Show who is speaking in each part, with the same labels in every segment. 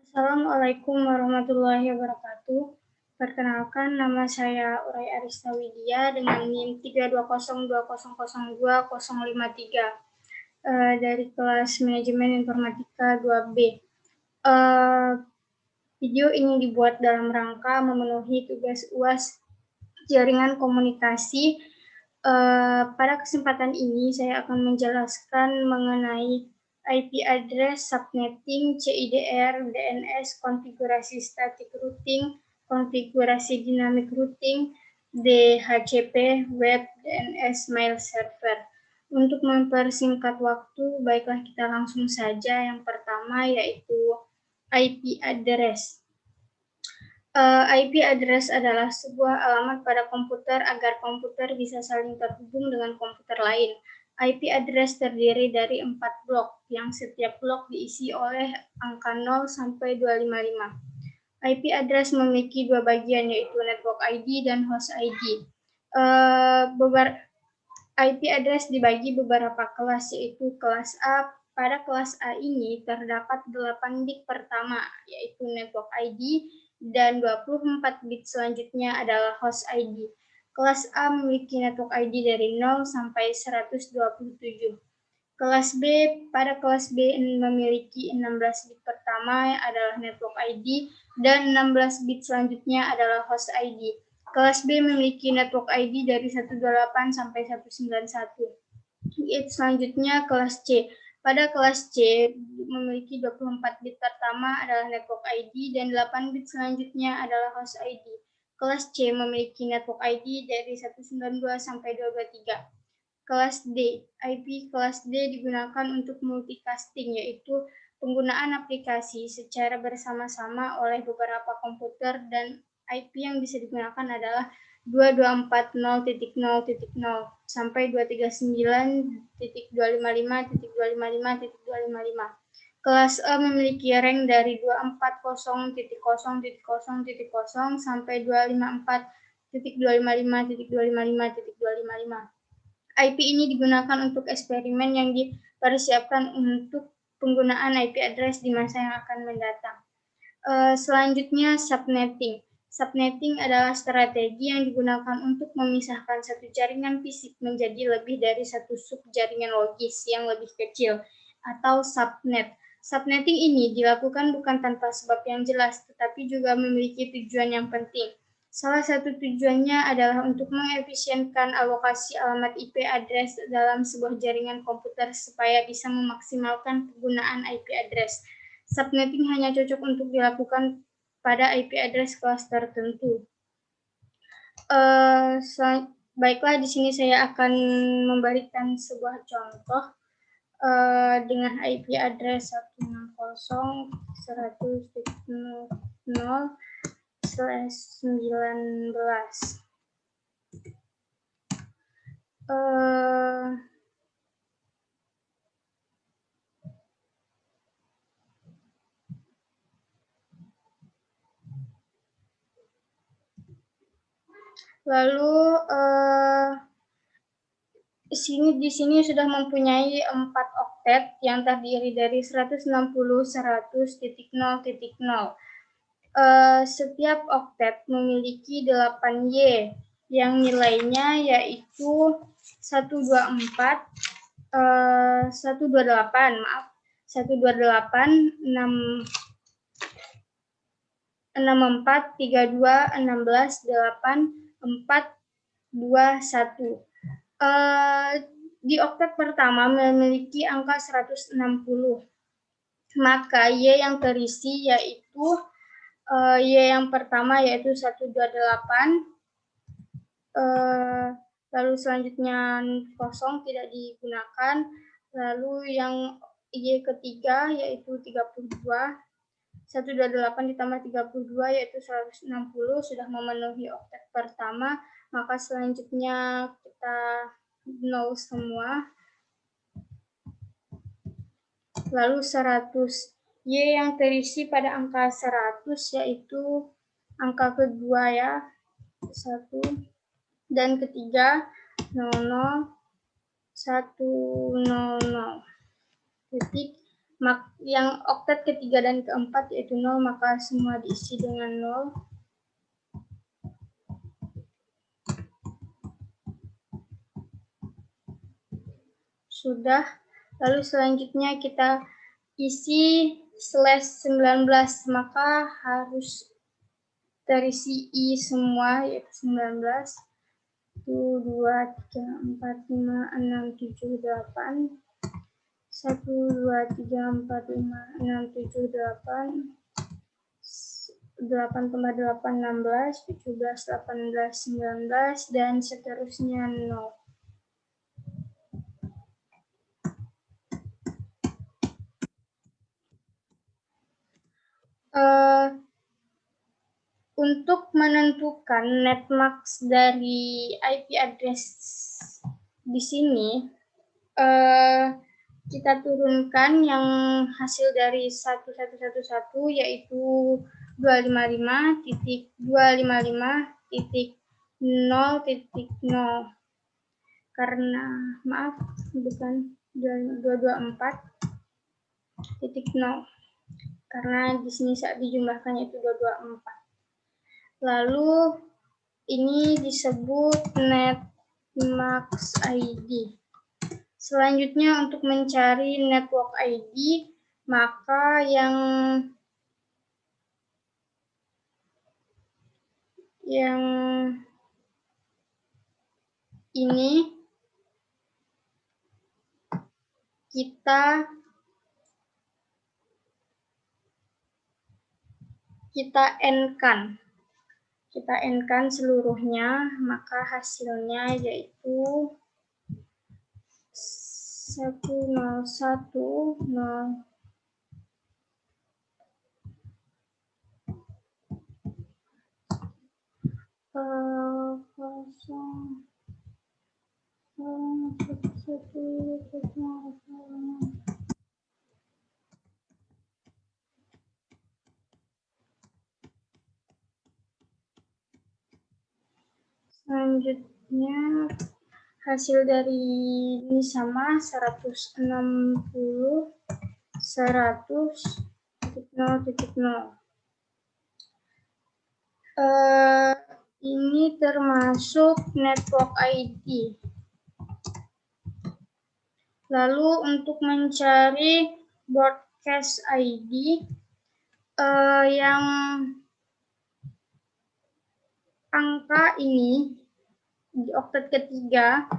Speaker 1: Assalamualaikum warahmatullahi wabarakatuh. Perkenalkan, nama saya Uray Arista Widya dengan NIM 32020020053 dari kelas Manajemen Informatika 2B. Video ini dibuat dalam rangka memenuhi tugas UAS Jaringan Komunikasi. Pada kesempatan ini saya akan menjelaskan mengenai IP address, subnetting, CIDR, DNS, konfigurasi static routing, konfigurasi dynamic routing, DHCP, web, DNS, mail server. Untuk mempersingkat waktu, baiklah kita langsung saja. Yang pertama yaitu IP address. IP address adalah sebuah alamat pada komputer agar komputer bisa saling terhubung dengan komputer lain. IP address terdiri dari 4 blok, yang setiap blok diisi oleh angka 0 sampai 255. IP address memiliki dua bagian, yaitu network ID dan host ID. IP address dibagi beberapa kelas, yaitu kelas A. Pada kelas A ini terdapat 8 bit pertama, yaitu network ID, dan 24 bit selanjutnya adalah host ID. Kelas A memiliki network ID dari 0 sampai 127. Kelas B, pada kelas B memiliki 16 bit pertama adalah network ID, dan 16 bit selanjutnya adalah host ID. Kelas B memiliki network ID dari 128 sampai 191. Selanjutnya kelas C. Pada kelas C memiliki 24 bit pertama adalah network ID dan 8 bit selanjutnya adalah host ID. Kelas C memiliki network ID dari 192 sampai 223. Kelas D. IP kelas D digunakan untuk multicasting, yaitu penggunaan aplikasi secara bersama-sama oleh beberapa komputer, dan IP yang bisa digunakan adalah 2240.0.0 sampai 239.255.255.255. Kelas E memiliki rank dari 240.0.0.0 sampai 254.255.255.255. IP ini digunakan untuk eksperimen yang dipersiapkan untuk penggunaan IP address di masa yang akan mendatang. Selanjutnya subnetting. Subnetting adalah strategi yang digunakan untuk memisahkan satu jaringan fisik menjadi lebih dari satu subjaringan logis yang lebih kecil, atau subnet. Subnetting ini dilakukan bukan tanpa sebab yang jelas, tetapi juga memiliki tujuan yang penting. Salah satu tujuannya adalah untuk mengefisienkan alokasi alamat IP address dalam sebuah jaringan komputer supaya bisa memaksimalkan penggunaan IP address. Subnetting hanya cocok untuk dilakukan pada IP address kelas tertentu. Baiklah, di sini saya akan memberikan sebuah contoh dengan IP address 190.100/19. Lalu di sini sudah mempunyai 4 oktet yang terdiri dari 160.100.0.0. Setiap oktet memiliki 8Y yang nilainya yaitu 128 64 32 16 8 4 2 1. Di oktet pertama memiliki angka 160. Maka Y yang terisi yaitu Y yang pertama yaitu 128. Lalu selanjutnya kosong tidak digunakan. Lalu yang Y ketiga yaitu 32. 128 ditambah 32 yaitu 160 sudah memenuhi oktet pertama. Maka selanjutnya kita 0 semua. Lalu 100. Y yang terisi pada angka 100 yaitu angka kedua ya, 1, dan ketiga 00 100 titik yang oktet ketiga dan keempat yaitu 0, maka semua diisi dengan 0. Sudah. Lalu selanjutnya kita isi /19, maka harus terisi I semua, yaitu 19. 1, 2, 3, 4, 5, 6, 7, 8. 1, 2, 3, 4, 5, 6, 7, 8. 8 tambah 8, 16, 17, 18, 19, dan seterusnya 0. Untuk menentukan netmask dari IP address di sini, kita turunkan yang hasil dari 1111 yaitu 255.255.0.0 karena maaf bukan 224.0 karena di sini saat dijumlahkan itu 224. Lalu ini disebut netmask ID. Selanjutnya untuk mencari network ID, maka yang ini kita N-kan. Kita N-kan seluruhnya, maka hasilnya yaitu 101.0. Selanjutnya hasil dari ini sama 160 100.0.0. Ini termasuk network ID. Lalu untuk mencari broadcast ID yang angka ini di oktet ketiga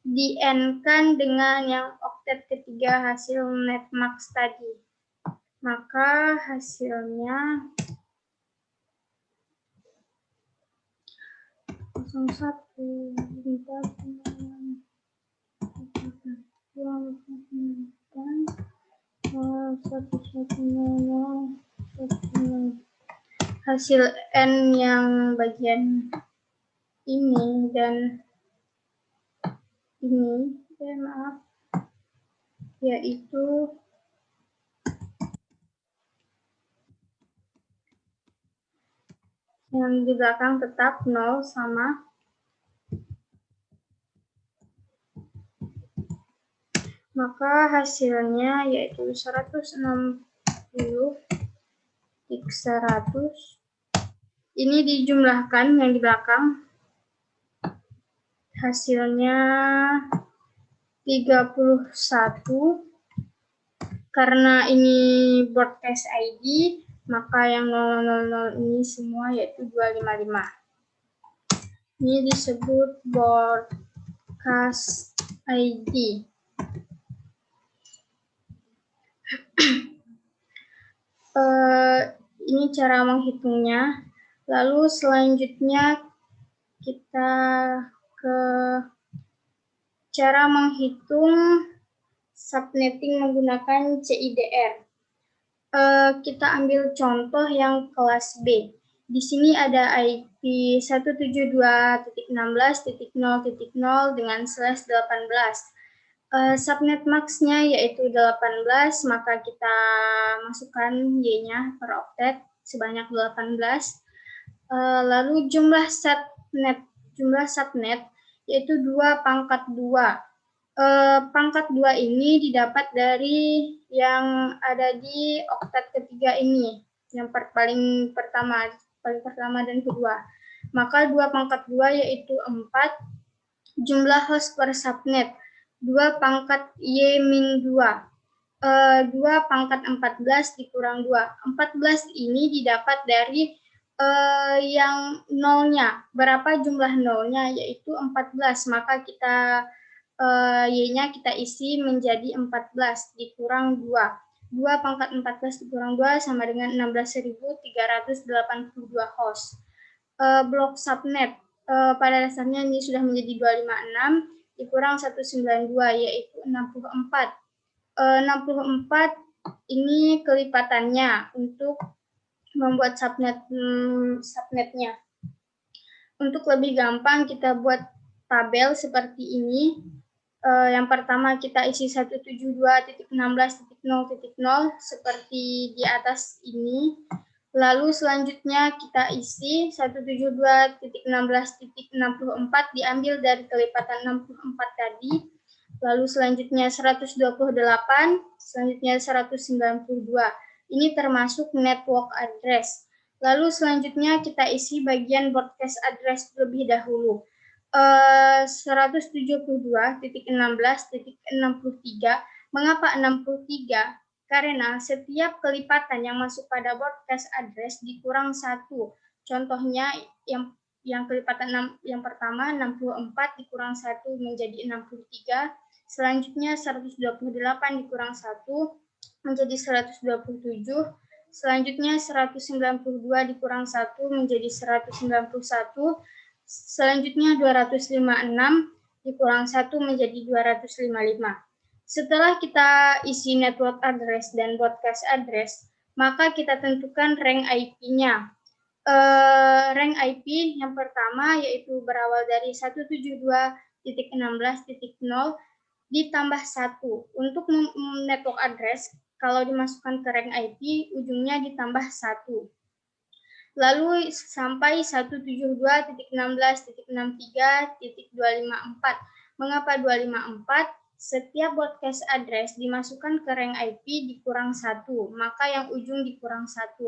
Speaker 1: di N-kan dengan yang oktet ketiga hasil netmask tadi. Maka hasilnya 01 hasil N yang bagian ini dan ini, maaf, yaitu yang di belakang tetap 0 sama. Maka hasilnya yaitu 160.100. Ini dijumlahkan yang di belakang. Hasilnya 31. Karena ini broadcast ID, maka yang 000 ini semua yaitu 255. Ini disebut broadcast ID. Ini cara menghitungnya. Lalu selanjutnya kita ke cara menghitung subnetting menggunakan CIDR. Kita ambil contoh yang kelas B. Di sini ada IP 172.16.0.0 dengan /18. Subnet max-nya yaitu 18, maka kita masukkan Y-nya per oktet sebanyak 18. Lalu jumlah subnet yaitu 2 pangkat 2. Pangkat 2 ini didapat dari yang ada di oktat ketiga ini, yang paling pertama dan kedua. Maka 2 pangkat 2 yaitu 4 jumlah host per subnet, 2 pangkat Y-2, 2 pangkat 14 dikurang 2. 14 ini didapat dari yang nolnya. Berapa jumlah nolnya? Yaitu 14. Maka kita Y-nya kita isi menjadi 14 dikurang 2. 2 pangkat 14 dikurang 2 sama dengan 16.382 host. Blok subnet pada dasarnya ini sudah menjadi 256 dikurang 192 yaitu 64. 64 ini kelipatannya untuk membuat subnetnya. Untuk lebih gampang kita buat tabel seperti ini. Yang pertama kita isi 172.16.0.0 seperti di atas ini. Lalu selanjutnya kita isi 172.16.64 diambil dari kelipatan 64 tadi. Lalu selanjutnya 128, selanjutnya 192. Ini termasuk network address. Lalu selanjutnya kita isi bagian broadcast address terlebih dahulu. 172.16.63. Mengapa 63? Karena setiap kelipatan yang masuk pada broadcast address dikurang 1. Contohnya yang kelipatan yang pertama 64 dikurang 1 menjadi 63. Selanjutnya 128 dikurang 1 menjadi 127. Selanjutnya 192 dikurang 1 menjadi 191. Selanjutnya 256 dikurang 1 menjadi 255. Setelah kita isi network address dan broadcast address, maka kita tentukan rank IP-nya. Rank IP yang pertama yaitu berawal dari 172.16.0 ditambah 1. Untuk network address, kalau dimasukkan ke rank IP, ujungnya ditambah 1. Lalu sampai 172.16.63.254. Mengapa 254? Setiap broadcast address dimasukkan ke rank IP dikurang 1, maka yang ujung dikurang 1.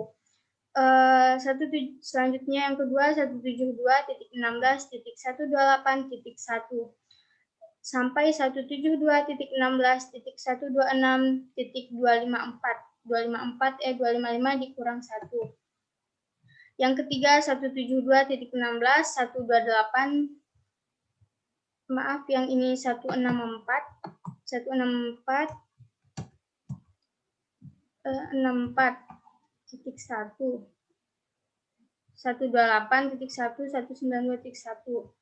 Speaker 1: Selanjutnya yang kedua 172.16.128.1 sampai 172.16.126.254. 255 dikurang 1. Yang ketiga 172.16.128, maaf yang ini 164 64.1 128.1 172.16.191.254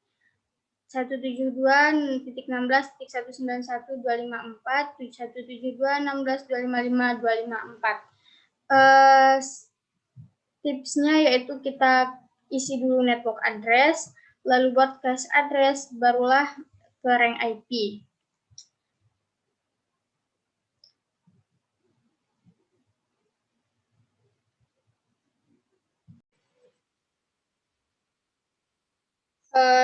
Speaker 1: 172.16.255.254. Tipsnya yaitu kita isi dulu network address, lalu broadcast address, barulah ke rank IP.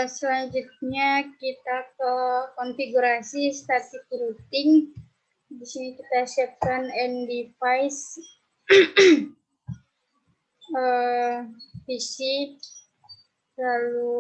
Speaker 1: Selanjutnya kita ke konfigurasi static routing. Di sini kita siapkan end device, PC, lalu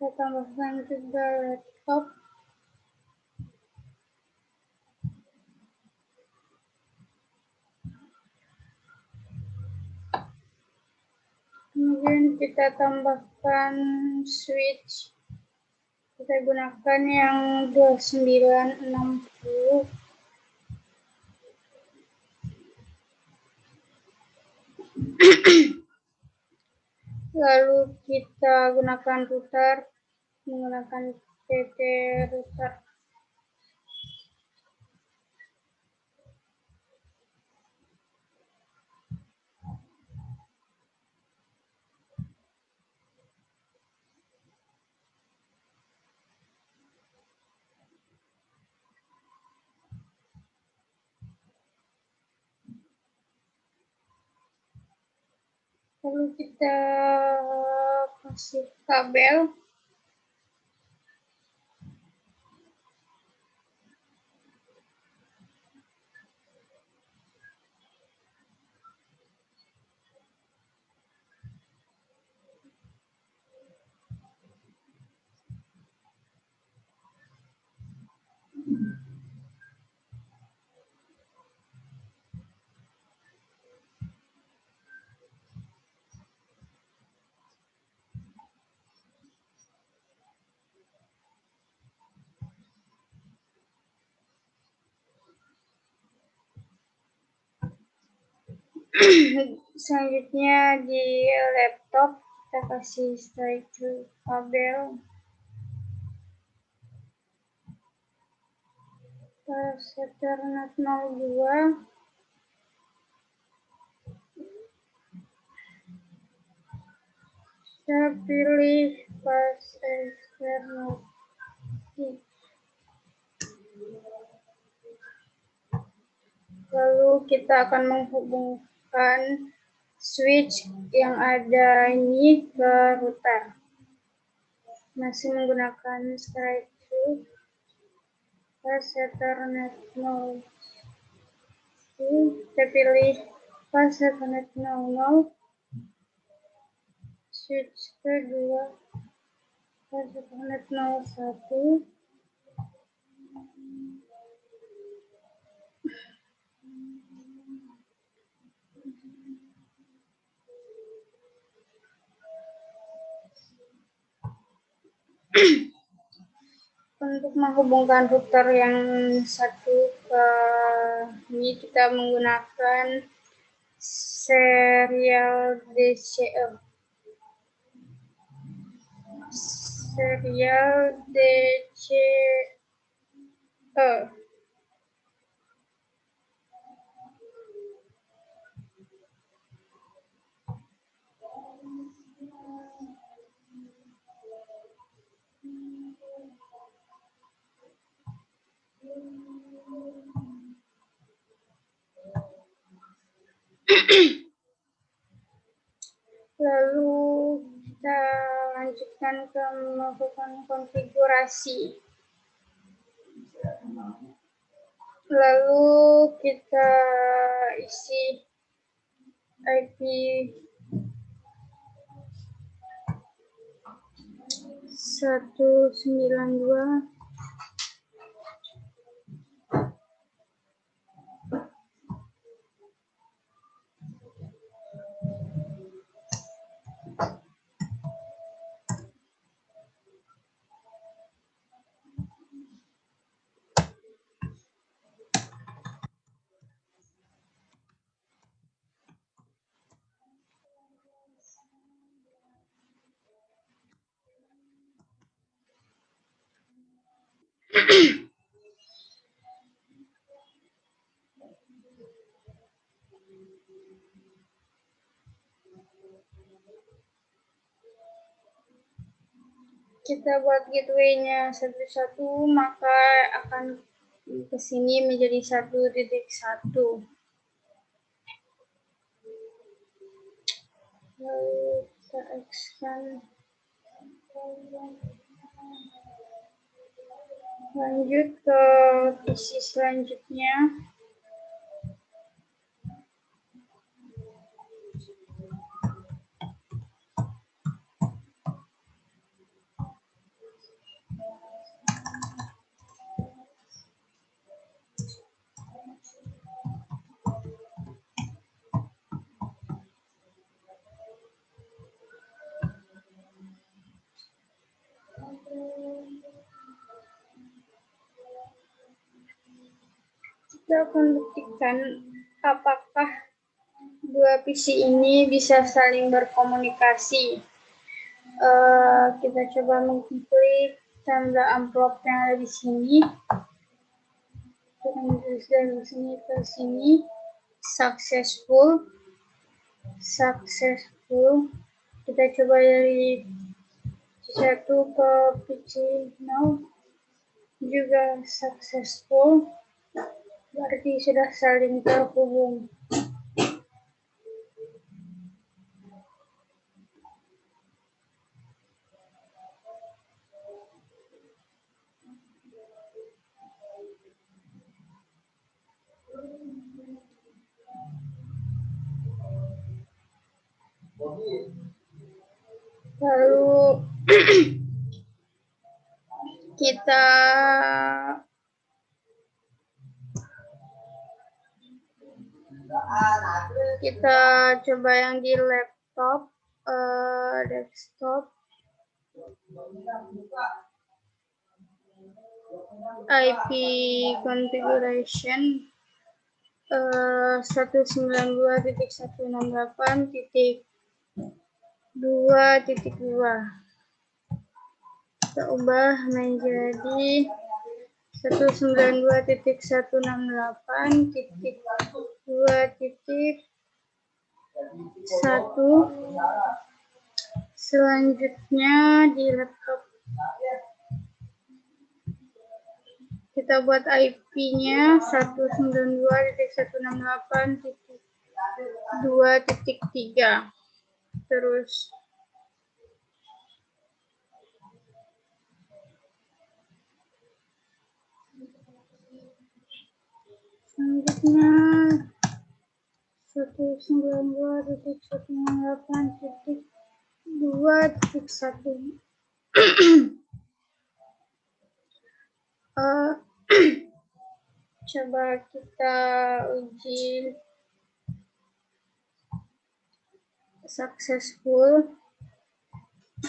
Speaker 1: kita tambahkan juga laptop. Kemudian kita tambahkan switch. Kita gunakan yang 2960. Lalu kita gunakan router menggunakan TT router. Lalu kita kasih kabel. Selanjutnya di laptop kita kasih straight to kabel. Pas Ethernet 02. Kita pilih pas Ethernet. Lalu kita akan menghubungkan switch yang ada ini ke router. Masih menggunakan straight to pas Ethernet 0. Kita pilih pas Ethernet 00. Switch kedua pas Ethernet 01. Untuk menghubungkan router yang satu ke ini kita menggunakan serial DCE. Serial DCE. Lalu kita lanjutkan ke melakukan konfigurasi. Lalu kita isi IP 192. Kita buat gateway-nya satu-satu, maka akan ke sini menjadi 1.1. Lalu kita expand. Lanjut ke PC selanjutnya. Kita akan buktikan apakah dua PC ini bisa saling berkomunikasi. Kita coba mengklik tanda amplop yang ada di sini. Dari sini ke sini, successful. Kita coba dari C1 ke PC now juga successful, berarti sudah saling terhubung. Lalu kita coba yang di laptop, desktop, IP configuration 192.168.2.2. Kita ubah menjadi 192.168.2.1. Selanjutnya di laptop kita buat IP-nya 192.168.2.3. Terus selanjutnya 192.168.2.1. Coba kita uji successful,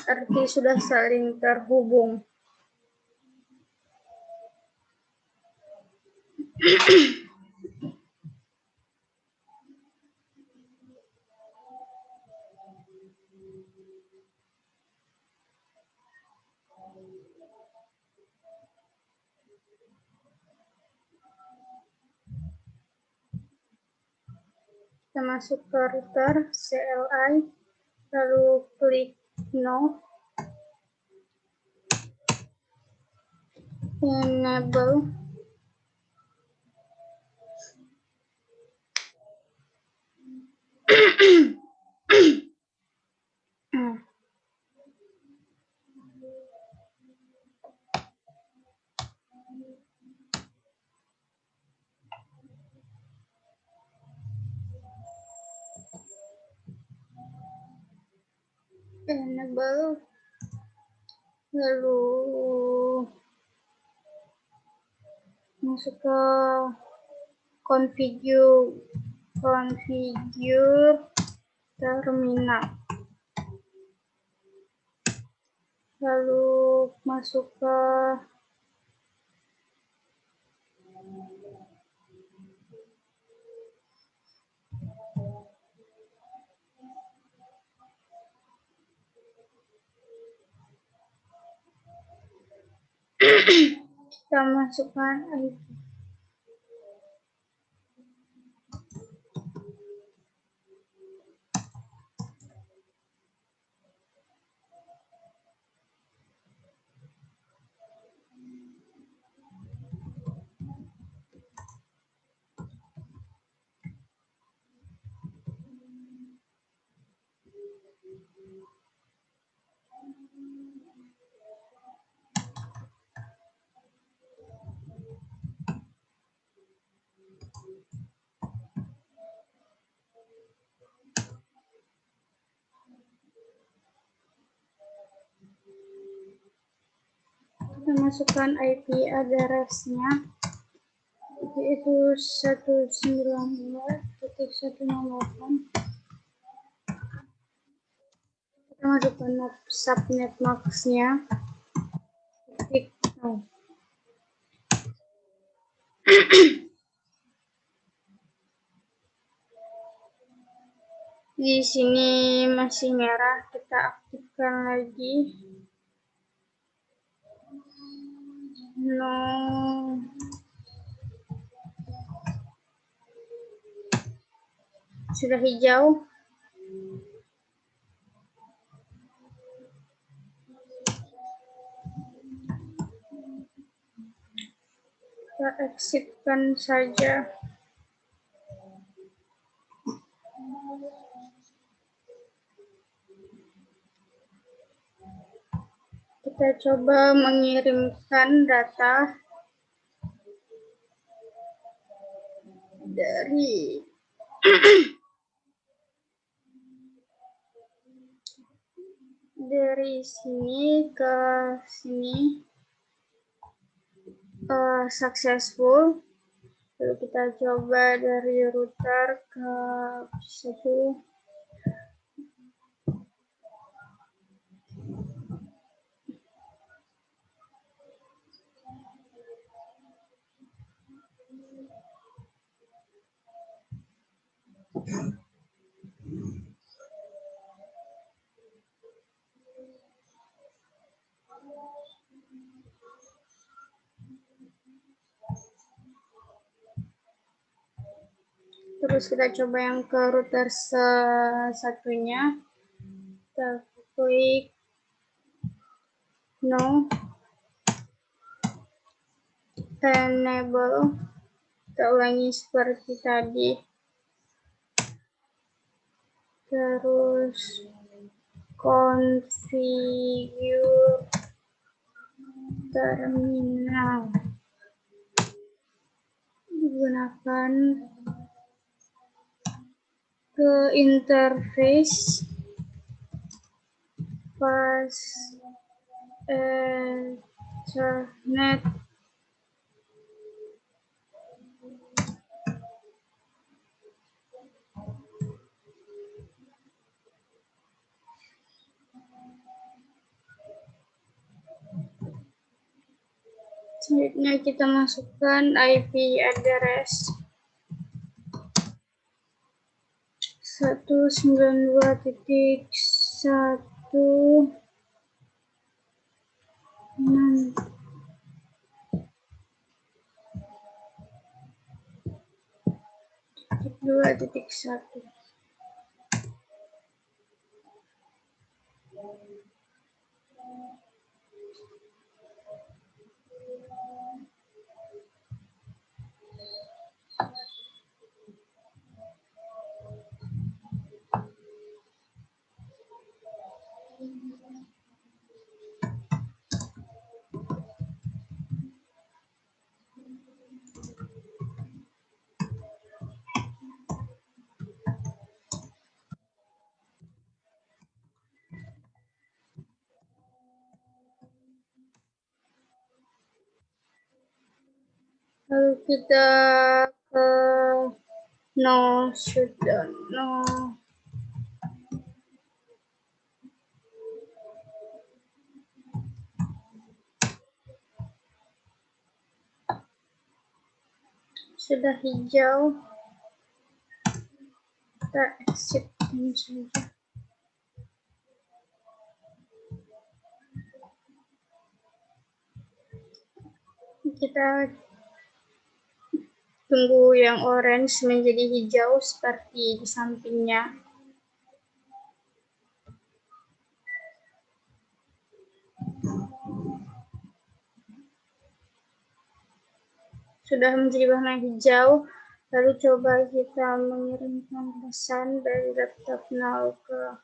Speaker 1: arti sudah saling terhubung. Kita masuk ke router CLI, lalu klik no, enable, lalu masuk ke configure terminal, lalu masuk ke kita masukkan IP. Kita masukkan IP address-nya, yaitu 192.168. Kita masukkan subnet max-nya. Klik no. Di sini masih merah, kita aktifkan lagi. No. Sudah hijau. Kita exitkan saja. Kita coba mengirimkan data dari sini ke sini, successful. Lalu kita coba dari router ke satu. Terus kita coba yang ke router satunya. Kita klik no, enable. Kita ulangi seperti tadi. Terus configure terminal. Digunakan ke interface pas Ethernet. Selanjutnya kita masukkan IP address 192.168.2.1. Lalu kita ke no shutdown, no. Sudah hijau, kita exit saja. Kita tunggu yang orange menjadi hijau seperti di sampingnya. Sudah menjadi warna hijau, lalu coba kita mengirimkan pesan dari laptop now ke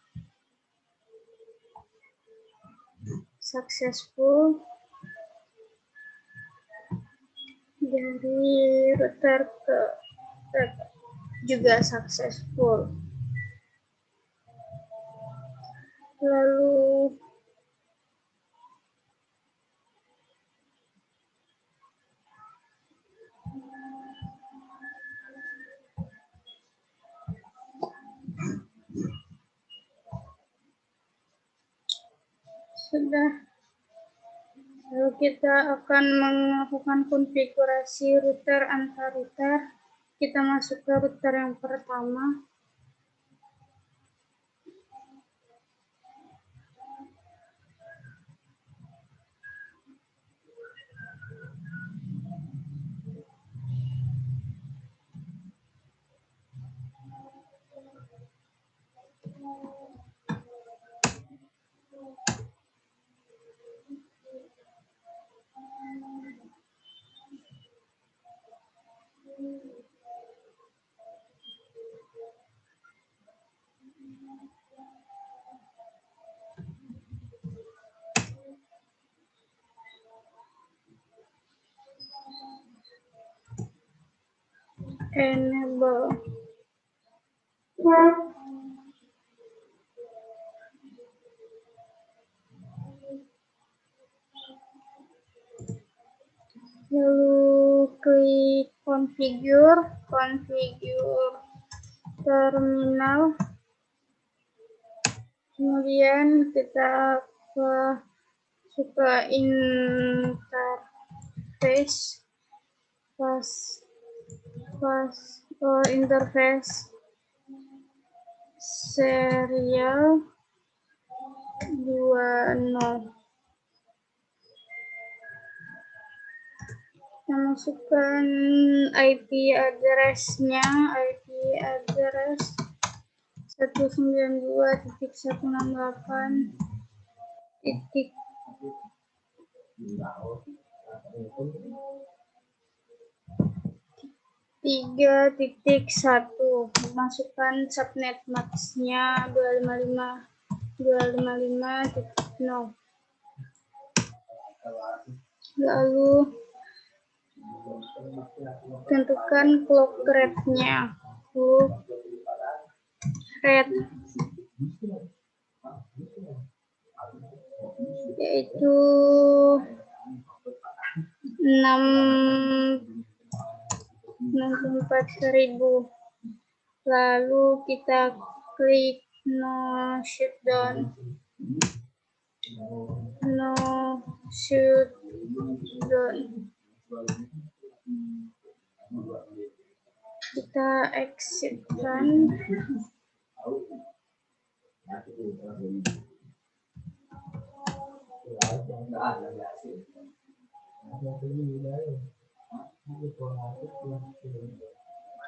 Speaker 1: successful, dari router ke juga successful. Lalu sudah. Lalu kita akan melakukan konfigurasi router antar router. Kita masuk ke router yang pertama. enable. Lalu klik configure terminal. Kemudian kita ke interface interface serial 20. Kita masukkan IP address-nya, IP address 192.168.3.1. Masukkan subnet max-nya 255.255.0. Lalu tentukan clock rate-nya. Yaitu 64.000. Lalu kita klik no shutdown. Kita exit kan.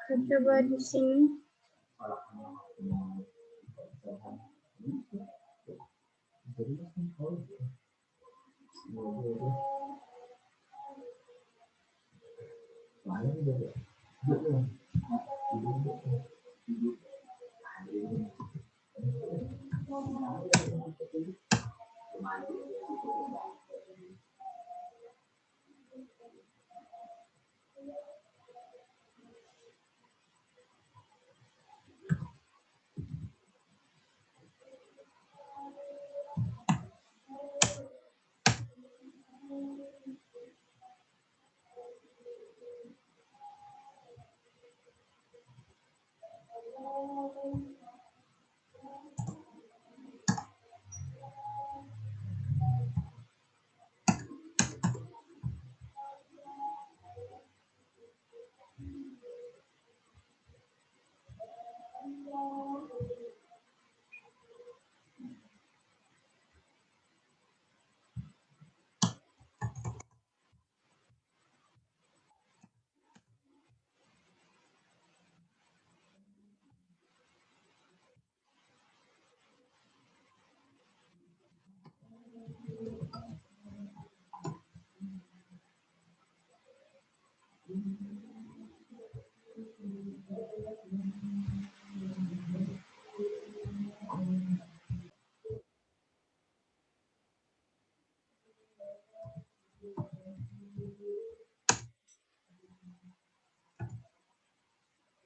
Speaker 1: Kita coba di sini.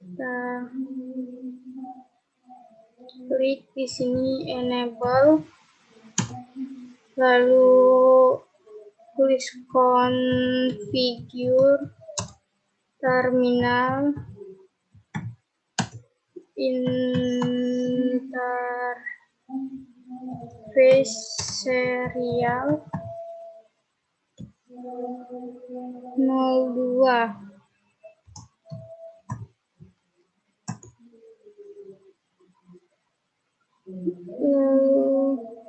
Speaker 1: Kita klik di sini enable, lalu tulis configure terminal interface serial 02.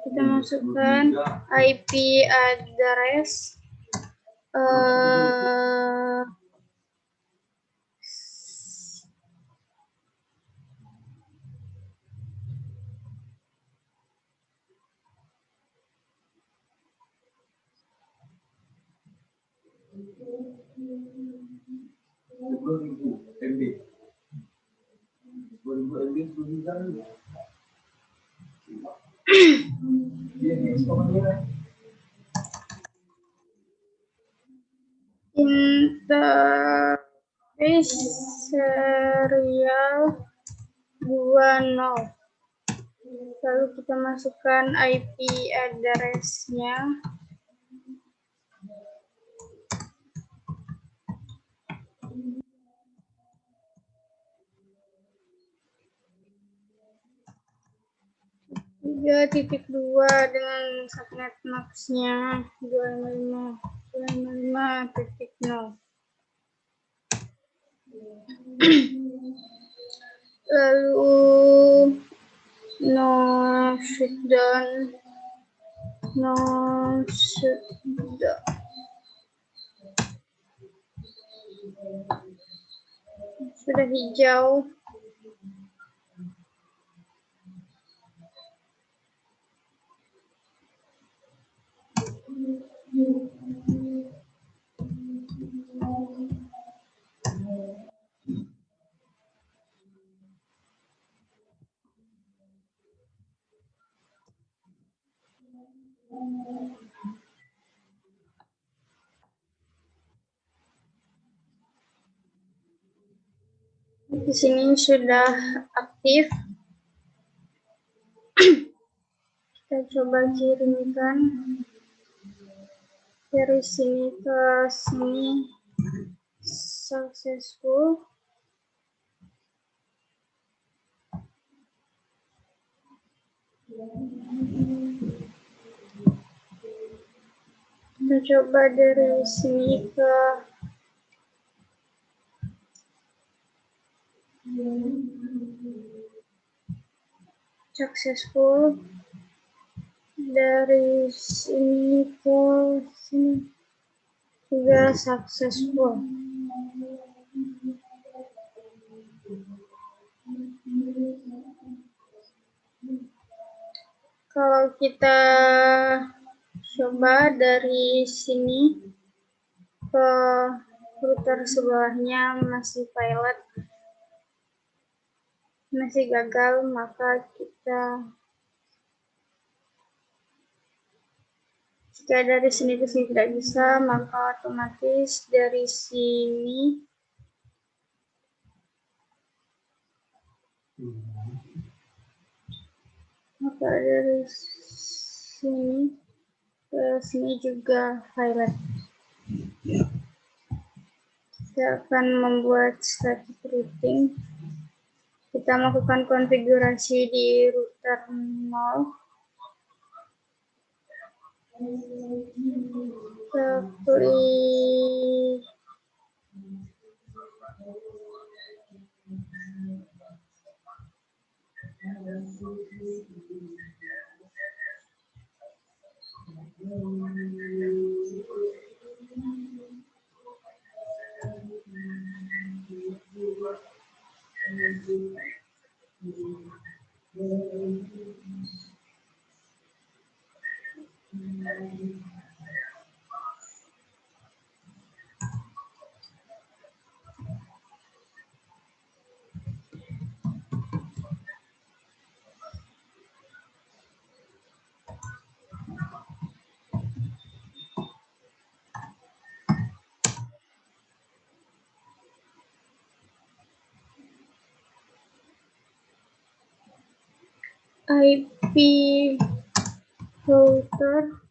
Speaker 1: Kita masukkan IP address interface otomatis serial 20. Lalu kita masukkan IP address-nya. Tiga titik dua dengan subnet max-nya 255.0. Lalu no shutdown. Sudah hijau. Di sini sudah aktif. Kita coba kirimkan dari sini ke sini. Successful. Kita coba dari sini ke successful. Dari sini ke sini juga successful. Kalau kita coba dari sini ke router sebelahnya masih pilot, masih gagal, maka jika dari sini ke sini tidak bisa, maka otomatis dari sini ke sini juga pilot. Kita akan membuat static routing. Kita melakukan konfigurasi di router 0. Kita klik IP router.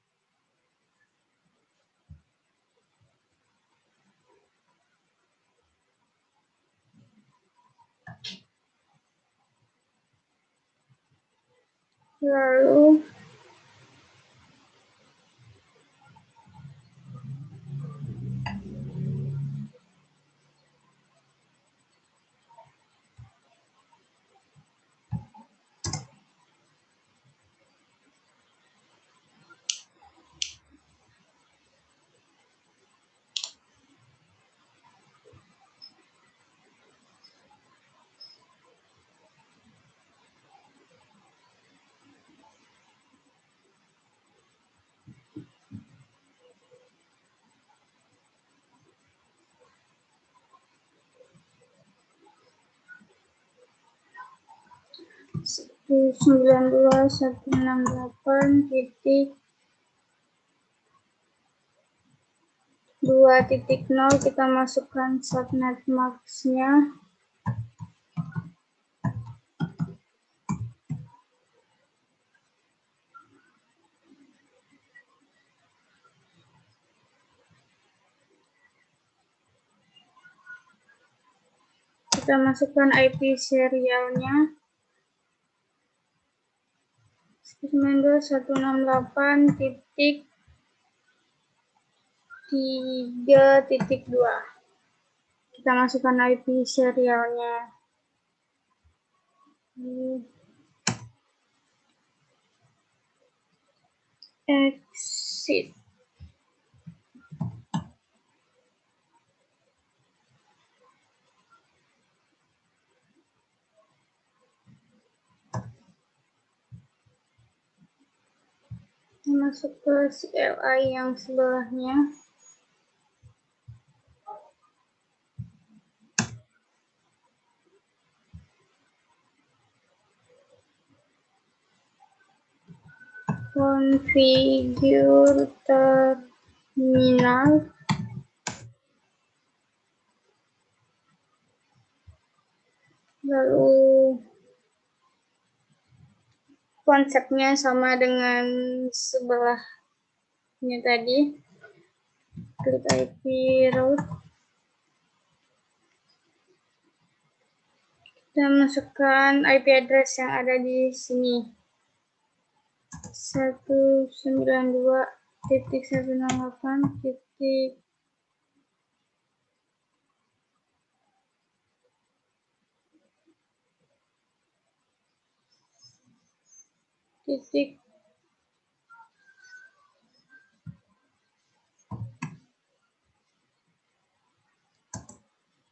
Speaker 1: Lalu sembilan dua satu enam delapan titik 2.0 kita masukkan subnet max-nya. Kita masukkan IP serialnya 92.168.3.2. Kita masukkan IP serialnya. Exit. Masuk ke CLI yang sebelahnya. Configure terminal. Lalu konsepnya sama dengan sebelahnya tadi. Klik IP route. Kita masukkan IP address yang ada di sini. 192.168.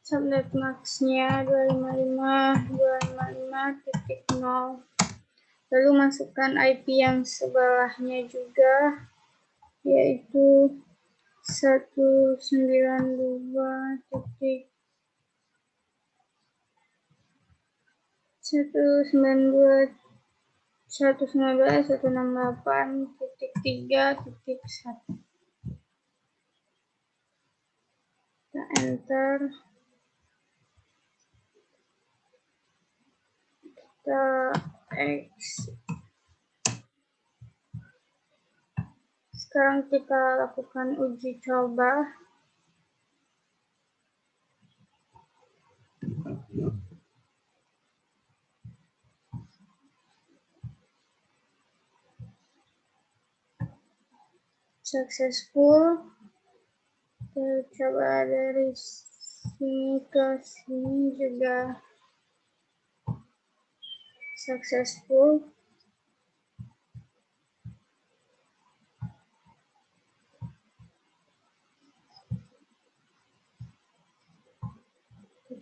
Speaker 1: Subnet max-nya 255.255.0. Lalu masukkan IP yang sebelahnya juga, yaitu 192.168.3.1. Kita enter. Kita exit. Sekarang kita lakukan uji coba. Successful. Kita coba dari sini ke sini juga successful.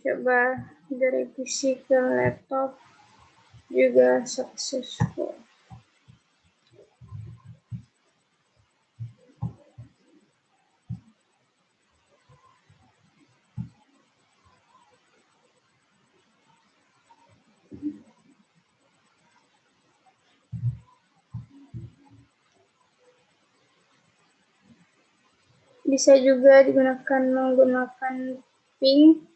Speaker 1: Coba dari PC ke laptop juga successful. Bisa juga digunakan menggunakan ping.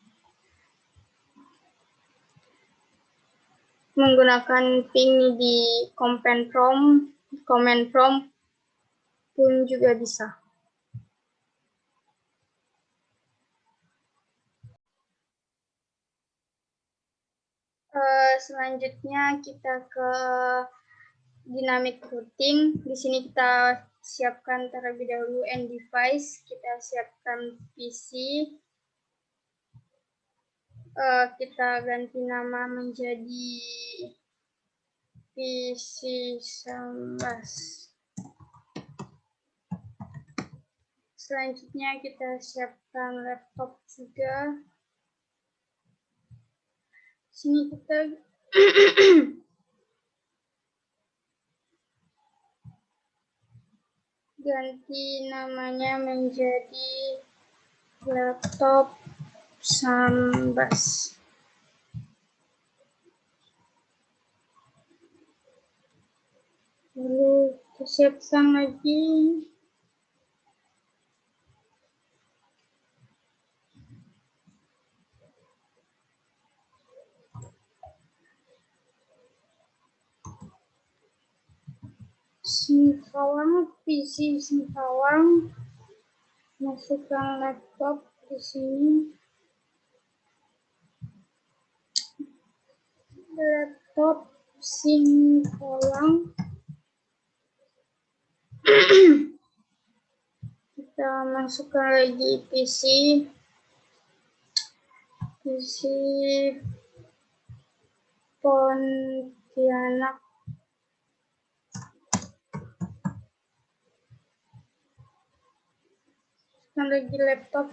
Speaker 1: Menggunakan ping di command prompt pun juga bisa. Selanjutnya kita ke dynamic routing. Di sini kita siapkan terlebih dahulu end device. Kita siapkan PC. Kita ganti nama menjadi PC Sambas. Selanjutnya kita siapkan laptop juga. Sini kita ganti namanya menjadi laptop Sambas. Lalu kita siapkan lagi Singkawang, PC Singkawang, masukkan laptop di sini. Laptop Singkawang. Kita masukkan lagi PC Pontianak. Lagi laptop.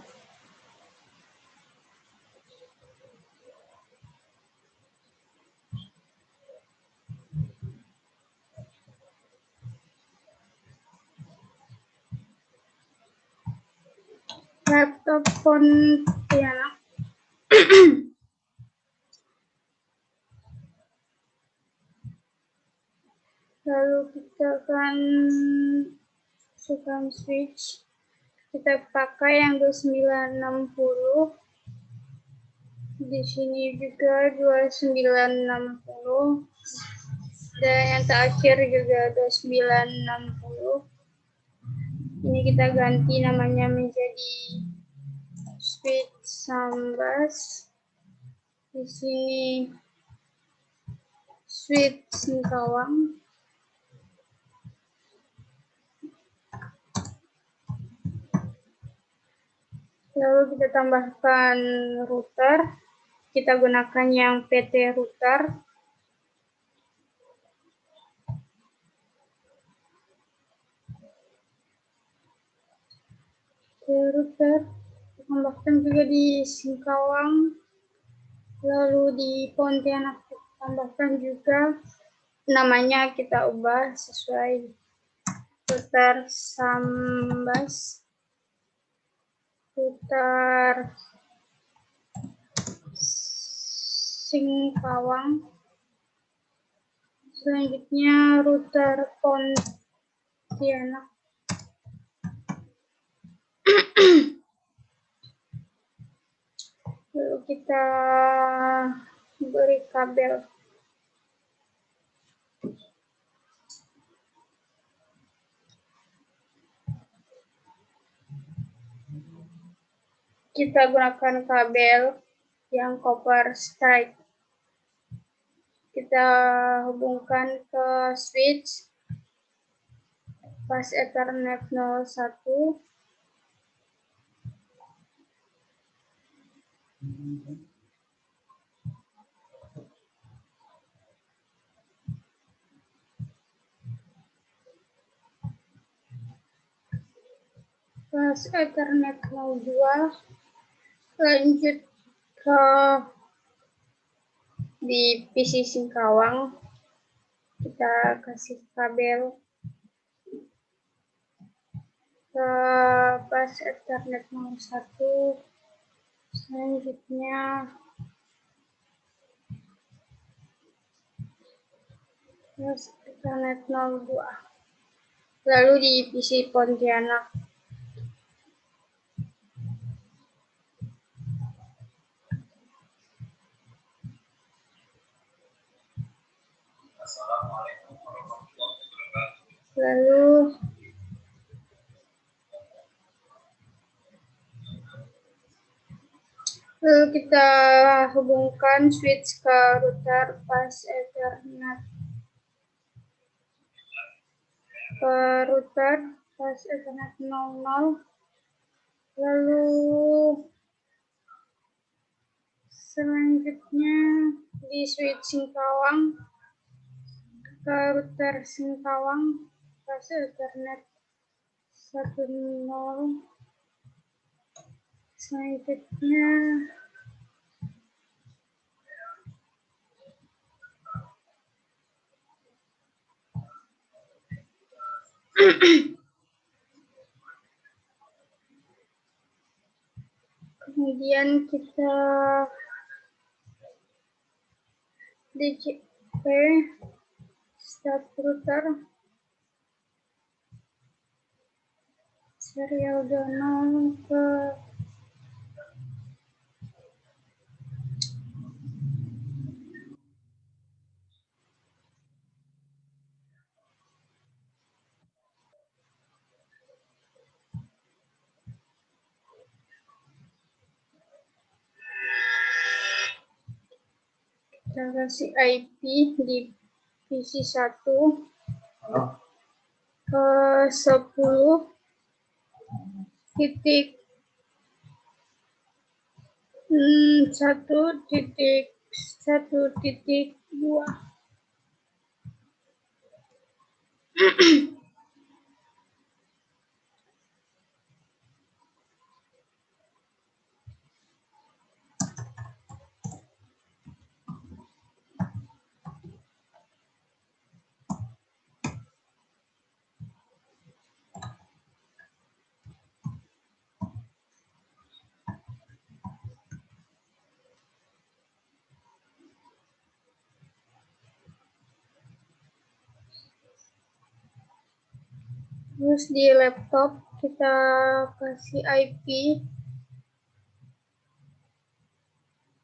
Speaker 1: Laptop Pontianak. Lalu kita akan masukkan switch. Kita pakai yang 2960. Di sini juga 2960. Dan yang terakhir juga 2960. Ini kita ganti namanya menjadi switch Sambas. Di sini switch Singkawang. Lalu kita tambahkan router. Kita gunakan yang PT router. Router tambahkan juga di Singkawang. Lalu di Pontianak tambahkan juga. Namanya kita ubah sesuai router Sambas. Router Singkawang. Selanjutnya router Pontianak. Lalu kita beri kabel. Kita gunakan kabel yang copper strike. Kita hubungkan ke switch bus Ethernet 01. Bus Ethernet 02. Lanjut ke di PC Singkawang. Kita kasih kabel ke bus Ethernet 01. Selanjutnya bus Ethernet 02. Lalu di PC Pontianak. Lalu kita hubungkan switch ke router bus Ethernet. Ke router bus Ethernet 00. Lalu selanjutnya di switch Singkawang ke router Singkawang bus Ethernet 10. Selanjutnya kemudian kita DCP start router serial 20 ke kita kasih IP di PC1 10 titik 1.1.2. Terus di laptop kita kasih IP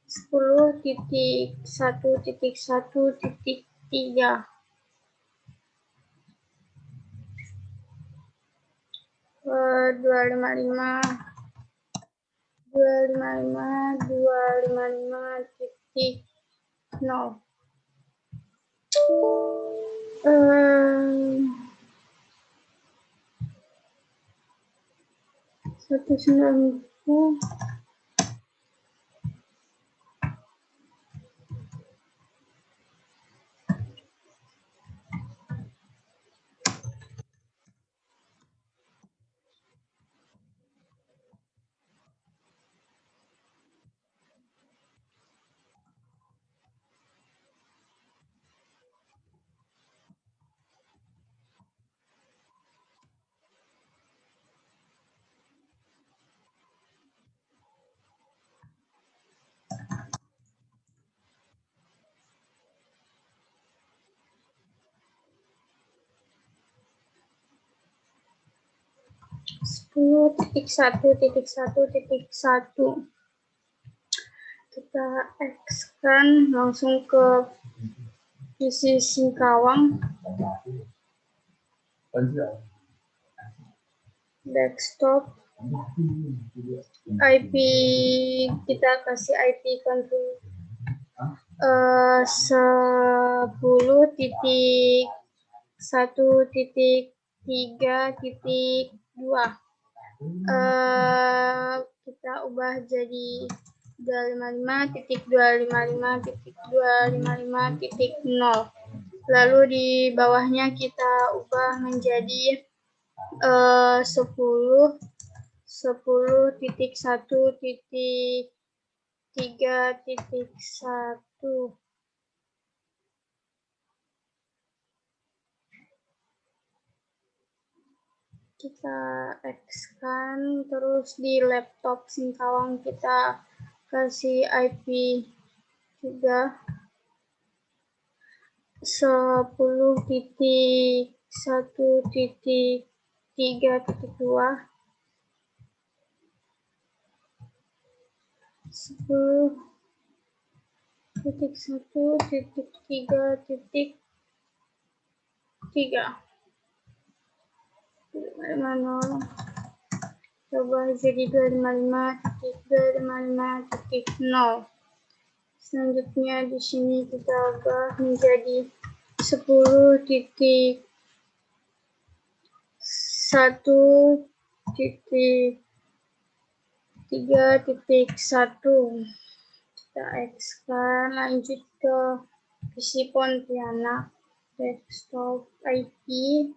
Speaker 1: 10.1.1.3. 255.0 190. Sepuluh titik satu kita X-kan langsung ke PC Singkawang, desktop, IP kita kasih IP control 10.1.3.2. Kita ubah jadi 255.255.255.0. Lalu di bawahnya kita ubah menjadi 10.1.3.1. Kita X-kan, terus di laptop Singkawang kita kasih IP juga 10.1.3.2. 10.1.3.3. Coba jadi 255.255.0. Selanjutnya di sini kita ubah menjadi 10.1.3.1. Kita X-kan, lanjut ke PC Pontianak, desktop IP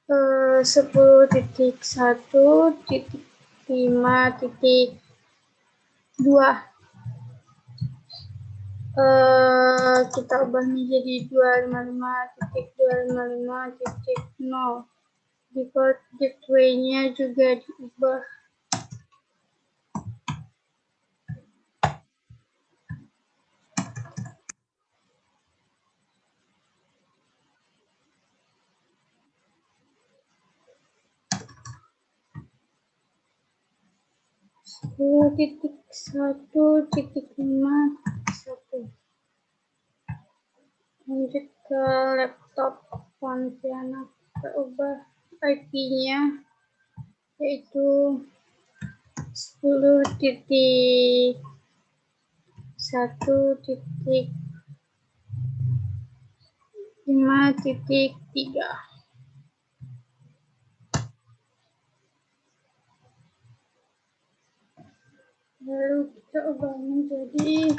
Speaker 1: 10.1.5.2. Kita ubah menjadi 255.255.0. Default gateway-nya juga diubah. Titik 1.5.1. Lanjut ke laptop Pontianak, kita ubah IP-nya yaitu 10.1.5.3. Lalu kita ubah menjadi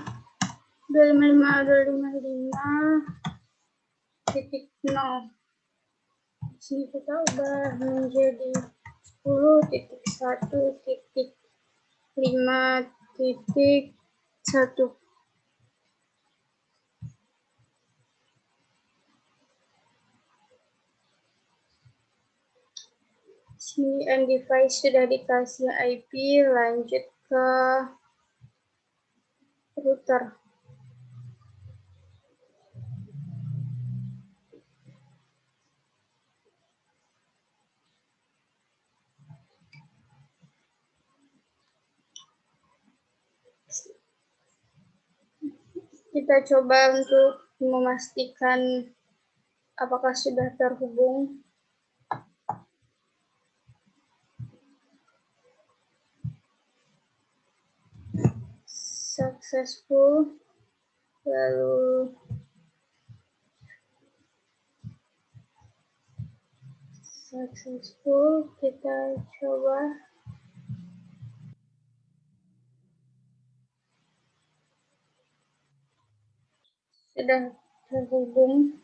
Speaker 1: 255.0. Di sini kita ubah menjadi 10.1.5.1. Sini end device sudah dikasih IP, lanjut ke router. Kita coba untuk memastikan apakah sudah terhubung. Successful. Lalu successful, kita coba. Sudah terhubung.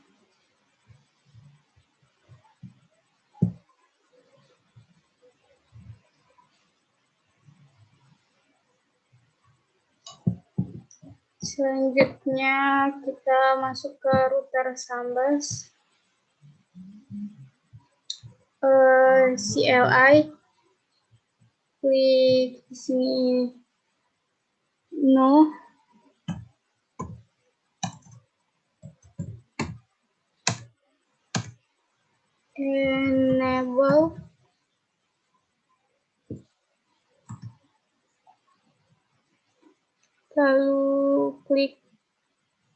Speaker 1: Selanjutnya kita masuk ke router Sambas. CLI, klik di sini no, enable, lalu klik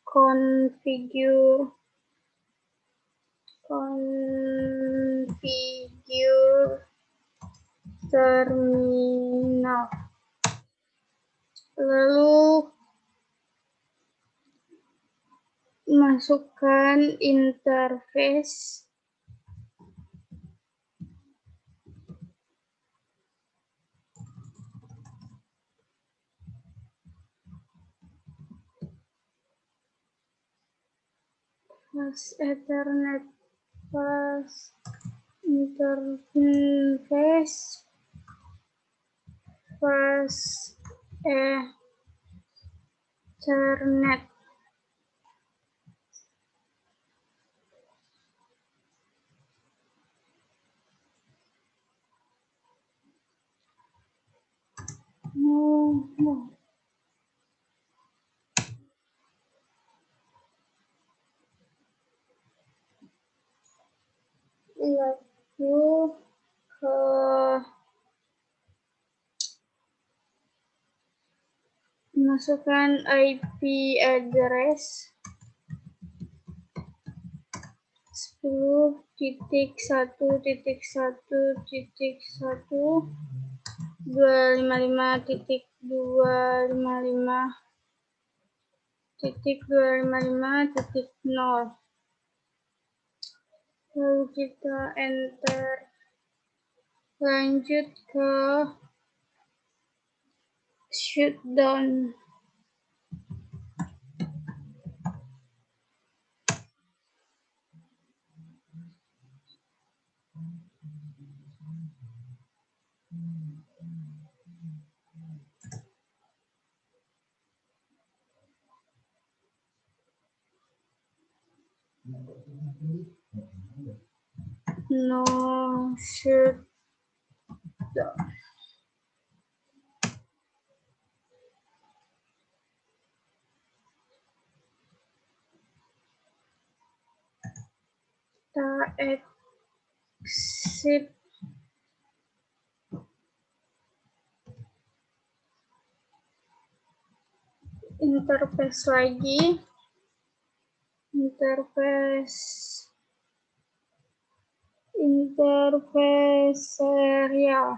Speaker 1: configure terminal. Lalu masukkan interface. Fast Ethernet, fast interface, fast Ethernet. Lalu ke masukkan IP address 10.1.1.255.255.0. Lalu kita enter. Lanjut ke shutdown. No shutdown. Kita exit. Interface lagi. Interface serial.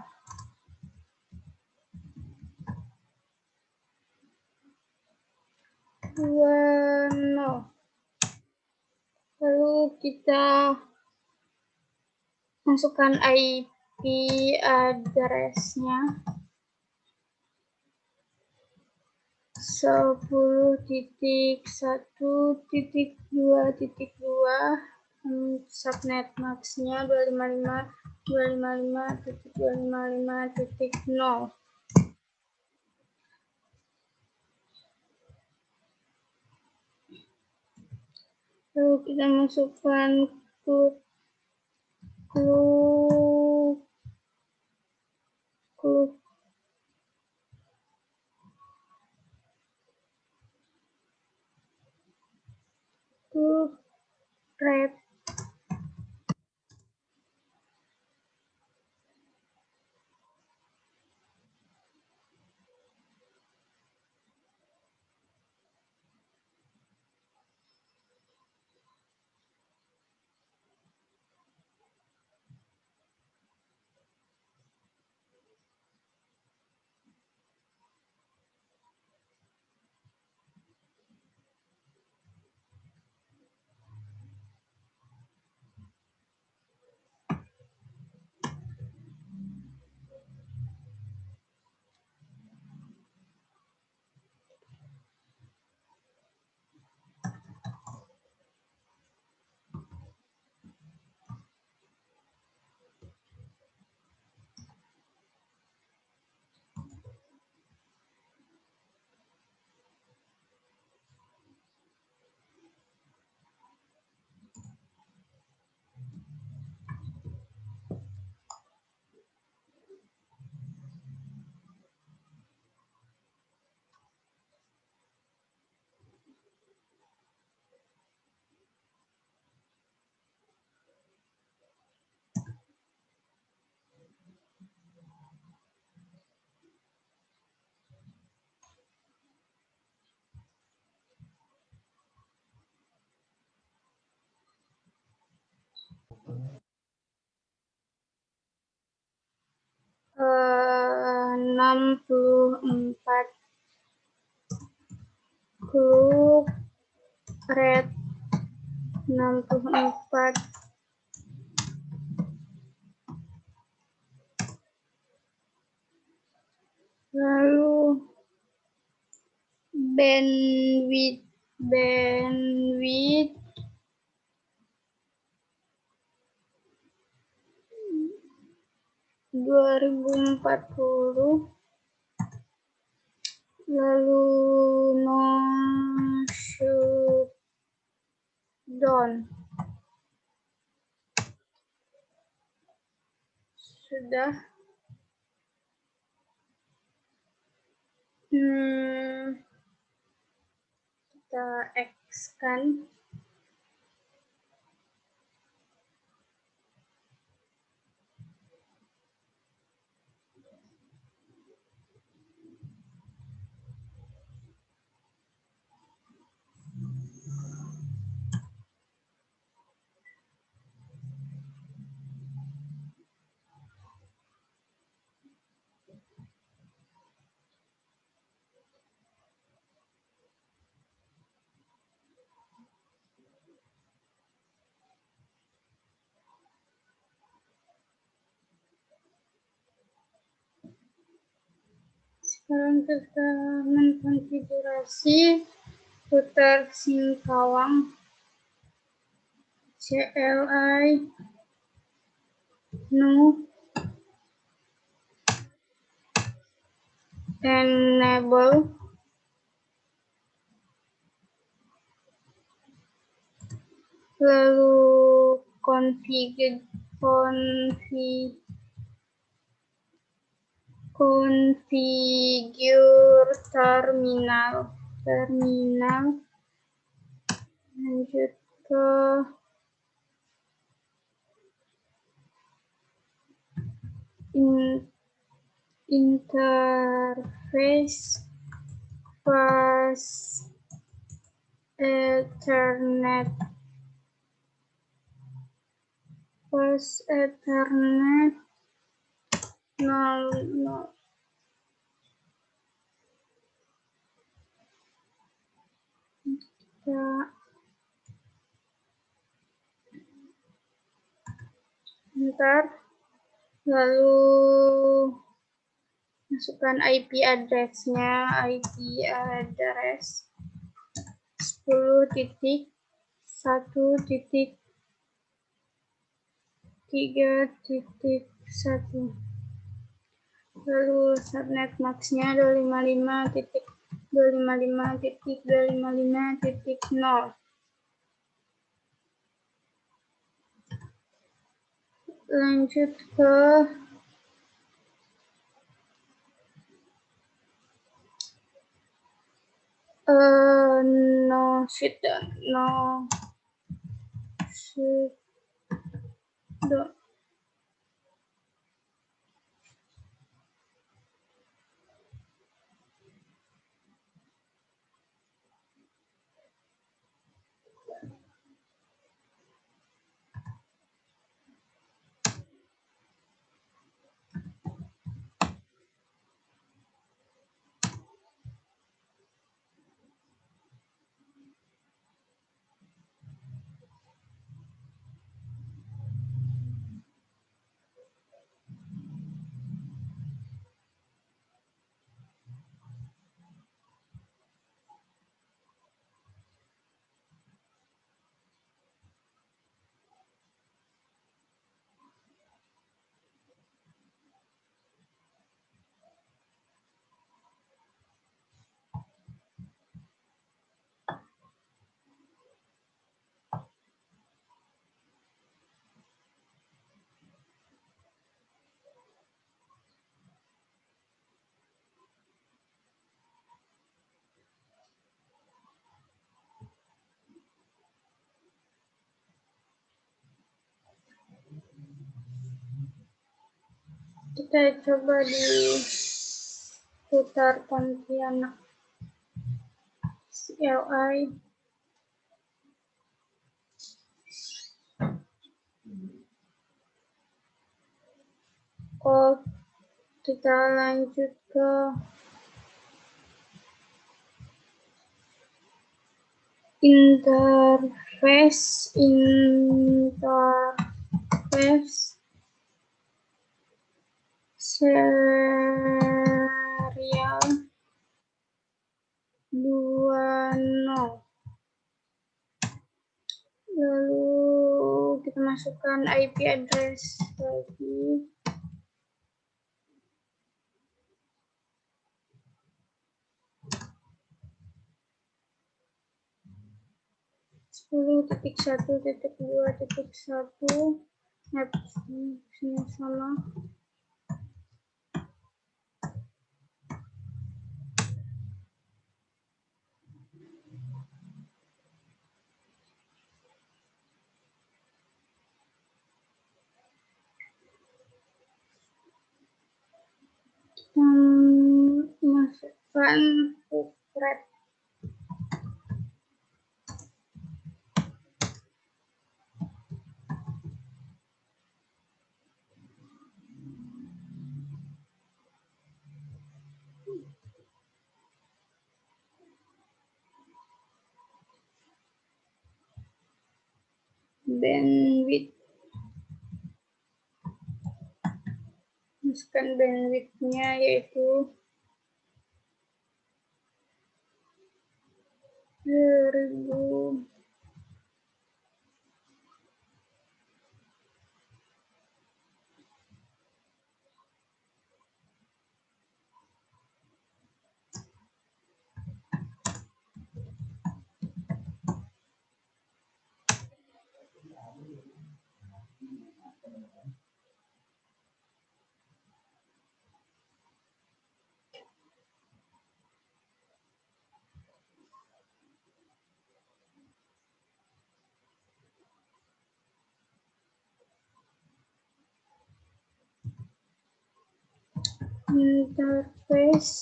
Speaker 1: 2, 0. Lalu kita masukkan IP address-nya 10.1.2.2, subnet max-nya 255.255.255.0. Lalu kita masukkan clue red. Uh, 64 clue red 64. Lalu bandwidth 2040. Lalu no shutdown. Sudah. Kita X kan. Sekarang kita mengkonfigurasi router Singkawang CLI no enable lalu configure terminal lanjut ke interface fast Ethernet enter, lalu masukkan IP address-nya, IP address 10.1.3.1, lalu subnet max-nya 255.255.255.0. Lanjut ke no sheet kita coba di putar Pontianak CLI. Kita lanjut ke interface serial 20. Lalu kita masukkan IP address lagi. 10.1.2.1 maps-nya sama. Masukkan thread. Bandwidth. Masukkan bandwidth-nya yaitu 2000. Interface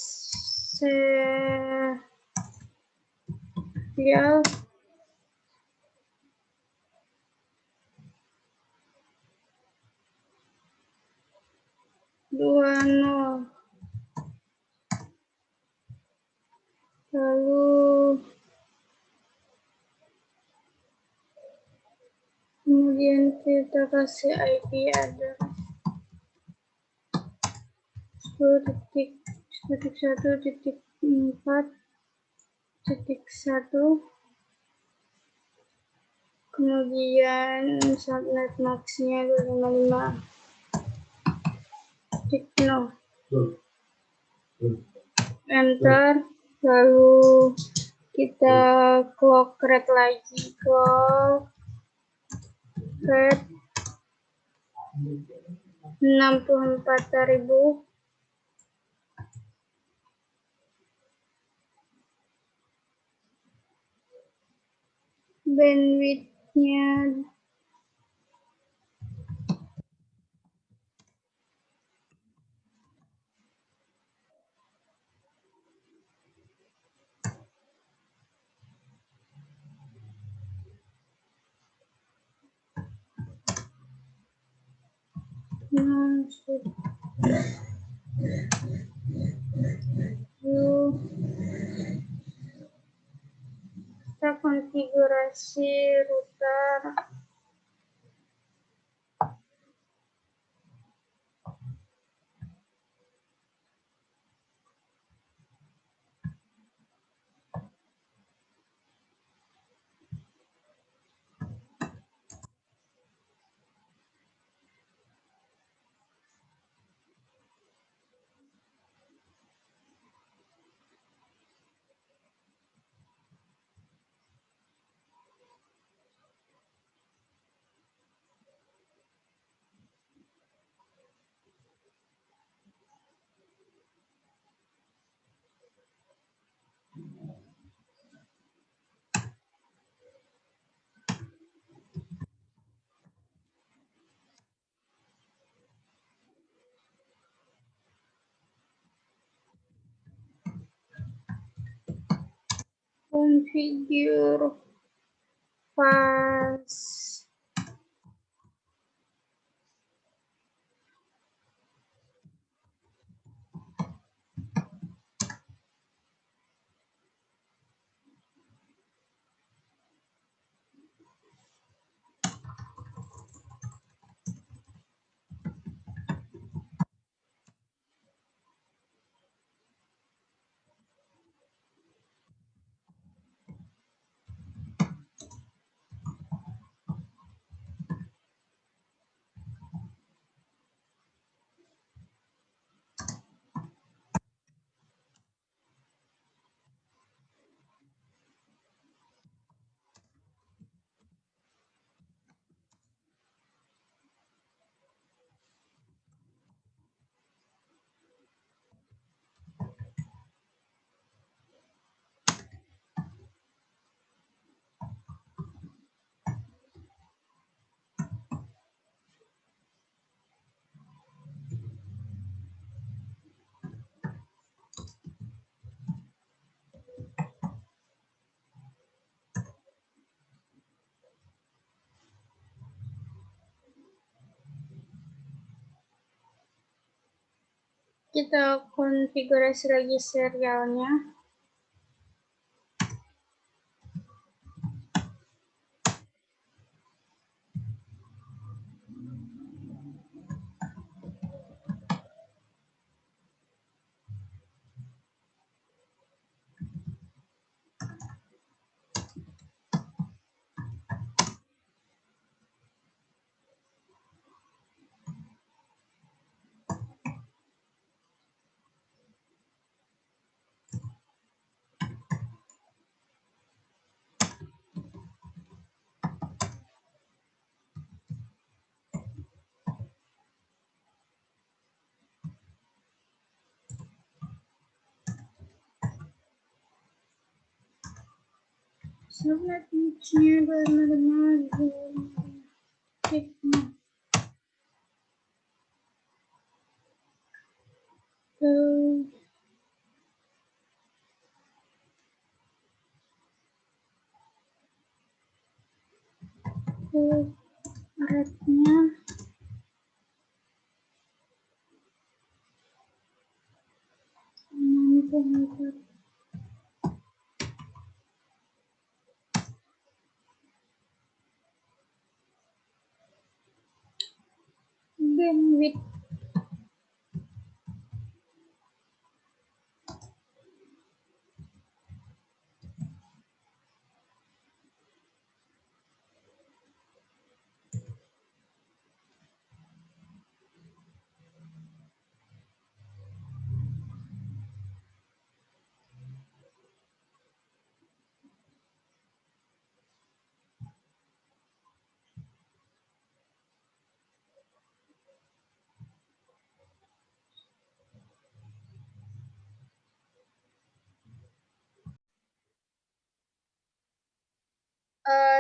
Speaker 1: serial 20. Lalu kemudian kita kasih IP address 10.1.4.1, kemudian subnet max-nya 255.0, enter, lalu kita clock rate lagi, clock rate 64.000, bandwidth-nya 10. Kita konfigurasi router. Configure fast. Kita konfigurasi lagi serialnya. Subnet max-nya benar-benar rate-nya 64. begin with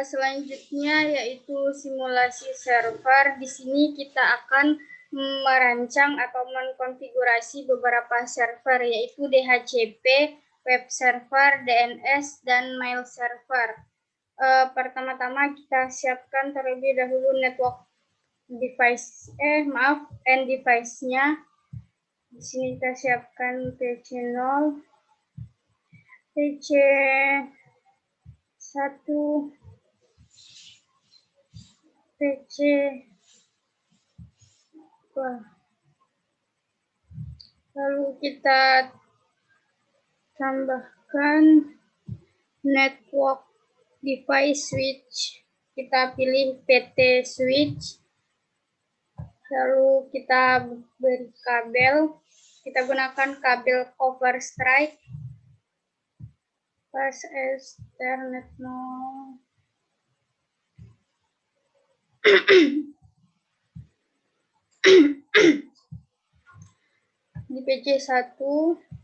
Speaker 1: selanjutnya yaitu simulasi server. Di sini kita akan merancang atau mengkonfigurasi beberapa server, yaitu DHCP, web server, DNS, dan mail server. Pertama-tama kita siapkan terlebih dahulu network device, end device-nya. Di sini kita siapkan PC0, PC1, PC2. Lalu kita tambahkan network device switch. Kita pilih PT switch. Lalu kita beri kabel. Kita gunakan kabel cover strike. Pas Ethernet 0. Di PC1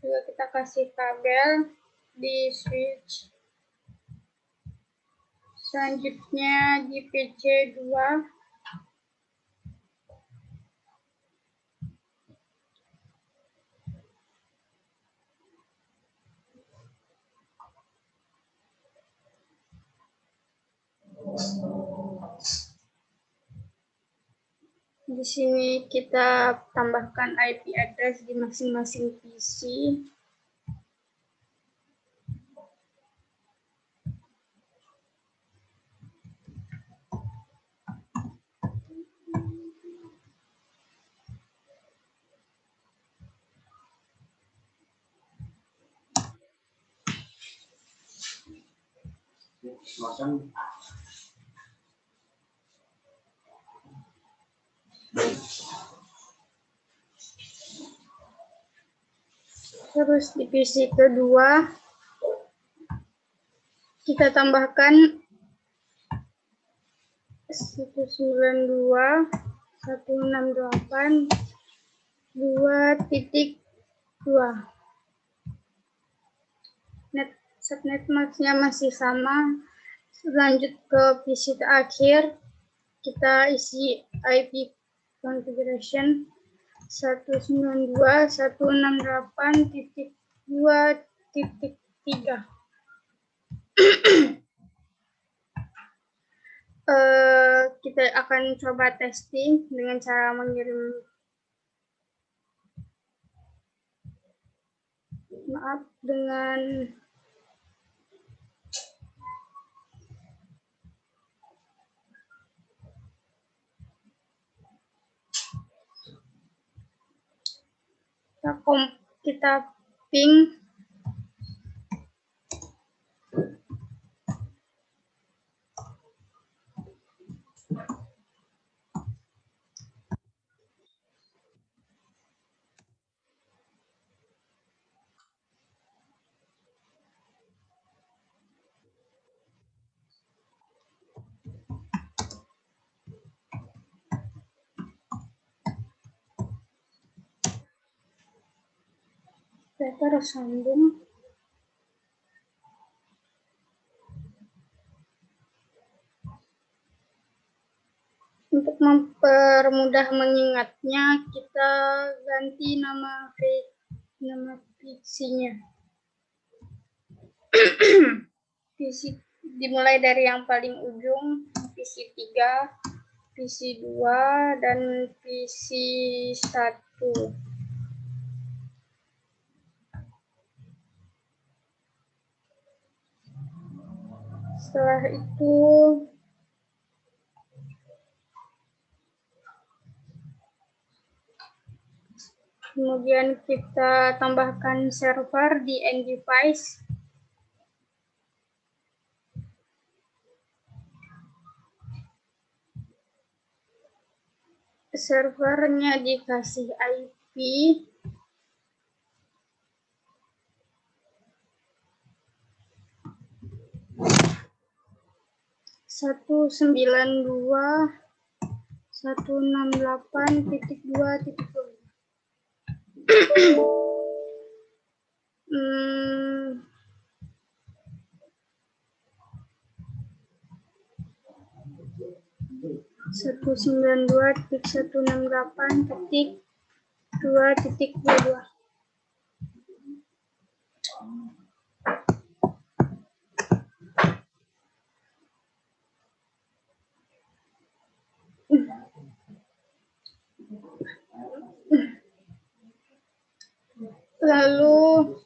Speaker 1: juga kita kasih kabel di switch. Selanjutnya di PC2 di sini kita tambahkan IP address di masing-masing PC. Terus di PC kedua kita tambahkan 192.168.2.2. Subnet max-nya masih sama. Lanjut ke PC terakhir, kita isi IP configuration 192.168.2.3. Kita akan coba testing dengan cara mengirim dengan kita ping tersambung. Untuk mempermudah mengingatnya, kita ganti nama PC-nya. PC dimulai dari yang paling ujung, PC3, PC2, dan PC1. Setelah itu Kemudian kita tambahkan server di end device. Servernya dikasih IP 192.168.2.2. 192.168.2.22. Lalu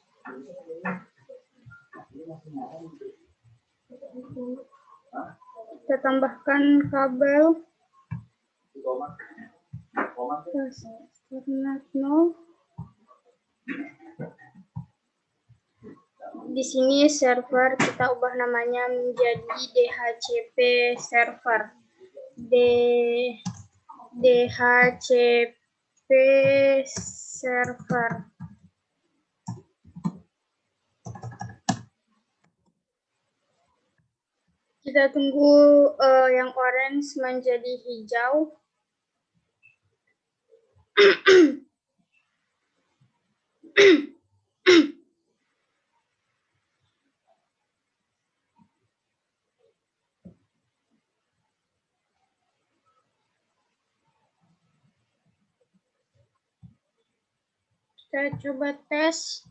Speaker 1: kita tambahkan kabel Ethernet 0. Di sini server kita ubah namanya menjadi DHCP server. DHCP server. Kita tunggu yang orange menjadi hijau. Kita coba tes.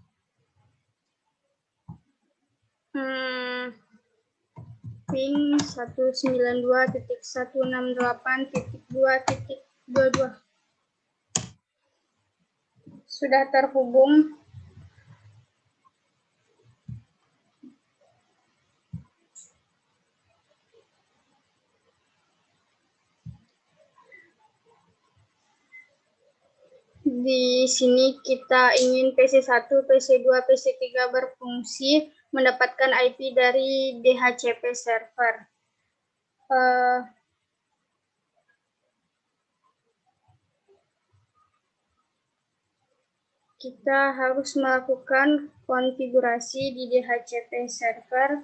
Speaker 1: Ping 192.168.2.22 sudah terhubung. Di sini kita ingin PC1, PC2, PC3 berfungsi mendapatkan IP dari DHCP server. Kita harus melakukan konfigurasi di DHCP server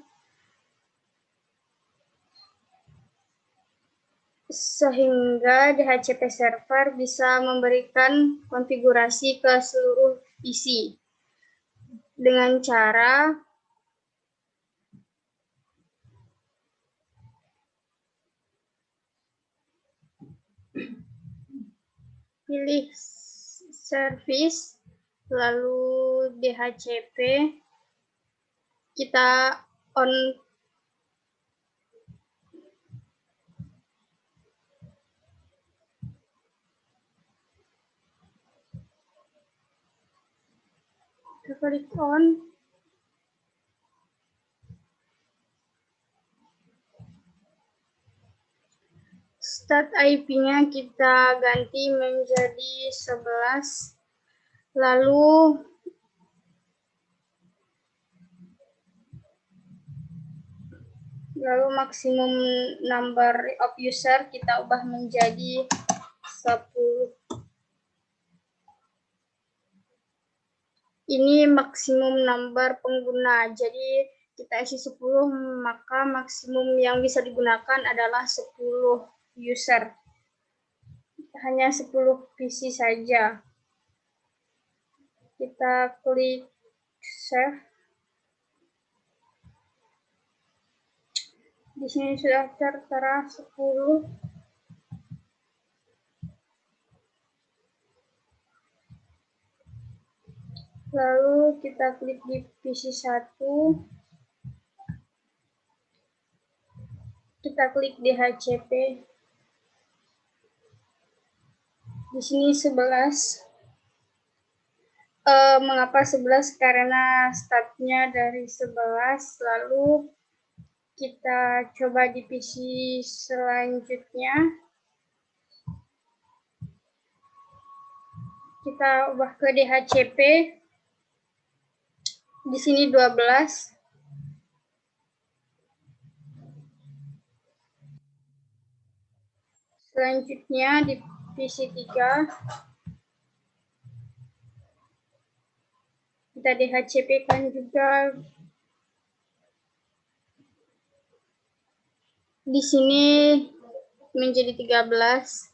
Speaker 1: sehingga DHCP server bisa memberikan konfigurasi ke seluruh PC dengan cara pilih service, lalu DHCP, kita on klik on. Start IP-nya kita ganti menjadi 11. Lalu maksimum number of user kita ubah menjadi 10. Ini maksimum number pengguna, jadi kita isi 10, maka maksimum yang bisa digunakan adalah 10 user. Hanya 10 PC saja. Kita klik save. Di sini sudah tertera 10. Lalu kita klik di PC1. Kita klik DHCP. Di sini 11. Mengapa 11? Karena startnya dari 11. Lalu kita coba di PC selanjutnya. Kita ubah ke DHCP. Di sini 12. Selanjutnya divisi 3. Kita DHCP kan juga. Di sini menjadi 13.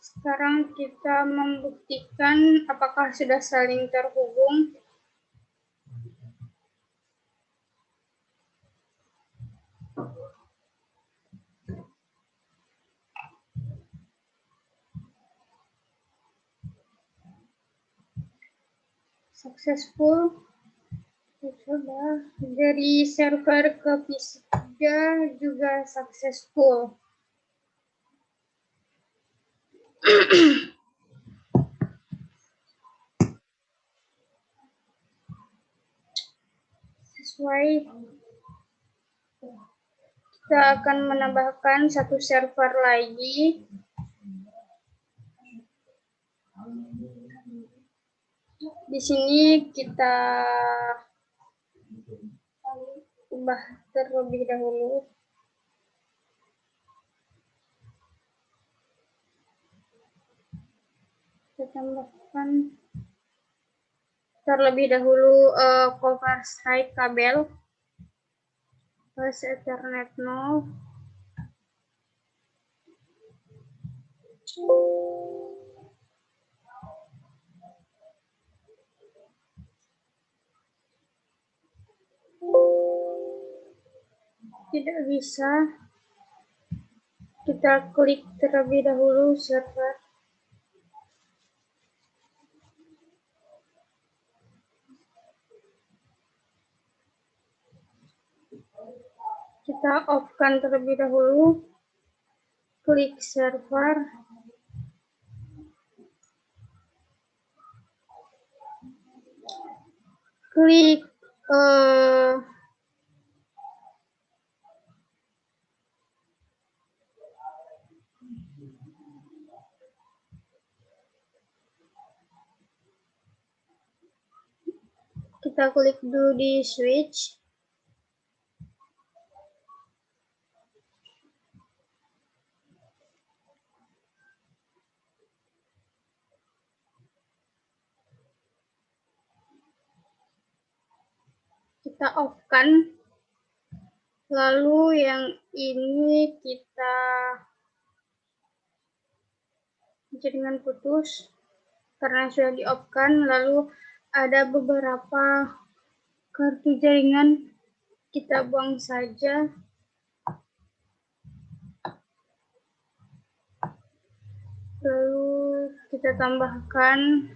Speaker 1: Sekarang kita membuktikan apakah sudah saling terhubung. Successful. Coba dari server ke PC3 juga successful. Sesuai, kita akan menambahkan satu server lagi. Di sini kita ubah terlebih dahulu. Kita tambahkan terlebih dahulu cover strike kabel plus Ethernet 0. Tidak bisa. Kita klik terlebih dahulu server. Kita off-kan terlebih dahulu. Klik server. Klik kita klik dulu di switch. Kita off-kan. Lalu yang ini kita jaringan putus karena sudah di off-kan. Lalu ada beberapa kartu jaringan, kita buang saja. Lalu kita tambahkan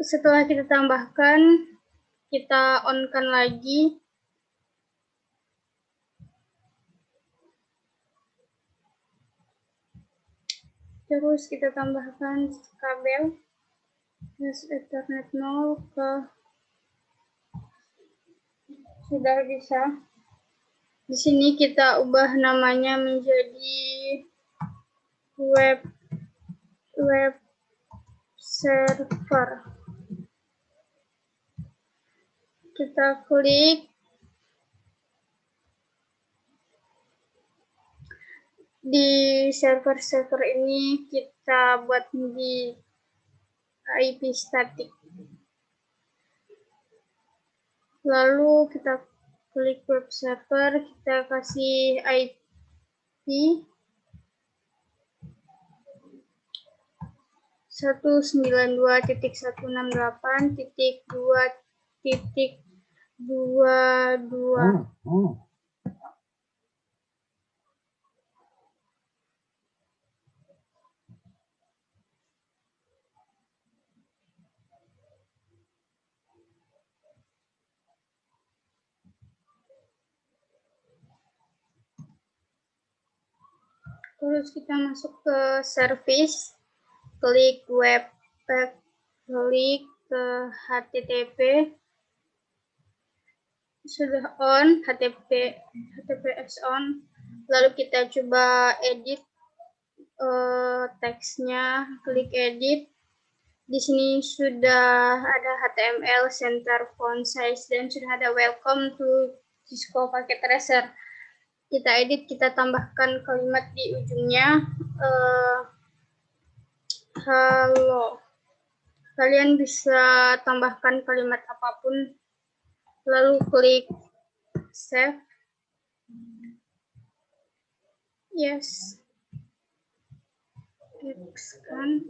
Speaker 1: setelah kita tambahkan, kita on-kan lagi. Terus kita tambahkan kabel Ethernet 0 ke, sudah bisa. Di sini kita ubah namanya menjadi web server. Kita klik di server ini, kita buat di IP static. Lalu kita klik web server, kita kasih IP 192.168.2.1. 22. Terus kita masuk ke service, klik web pack, klik ke HTTP, sudah on, HTTPS on, lalu kita coba edit teksnya, klik edit. Di sini sudah ada HTML, center, font size, dan sudah ada welcome to Cisco Packet Tracer. Kita edit, kita tambahkan kalimat di ujungnya. Halo. Kalian bisa tambahkan kalimat apapun. Lalu klik save. Yes. Scan.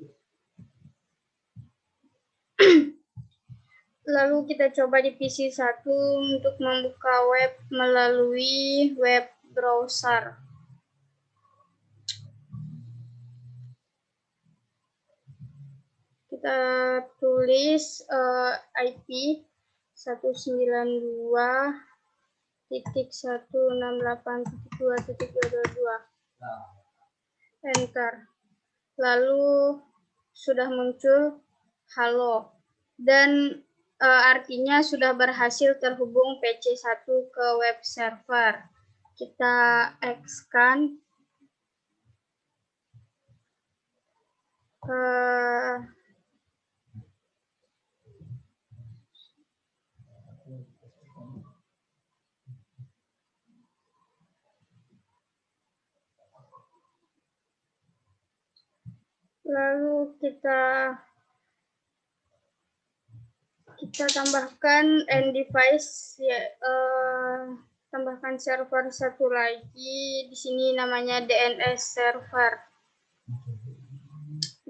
Speaker 1: Lalu kita coba di PC 1 untuk membuka web melalui web browser. Kita tulis IP 192.168.2.222. Enter. Lalu sudah muncul halo. Dan artinya sudah berhasil terhubung PC1 ke web server. Kita X-kan. Lalu kita tambahkan end device, ya, tambahkan server satu lagi. Di sini namanya DNS server.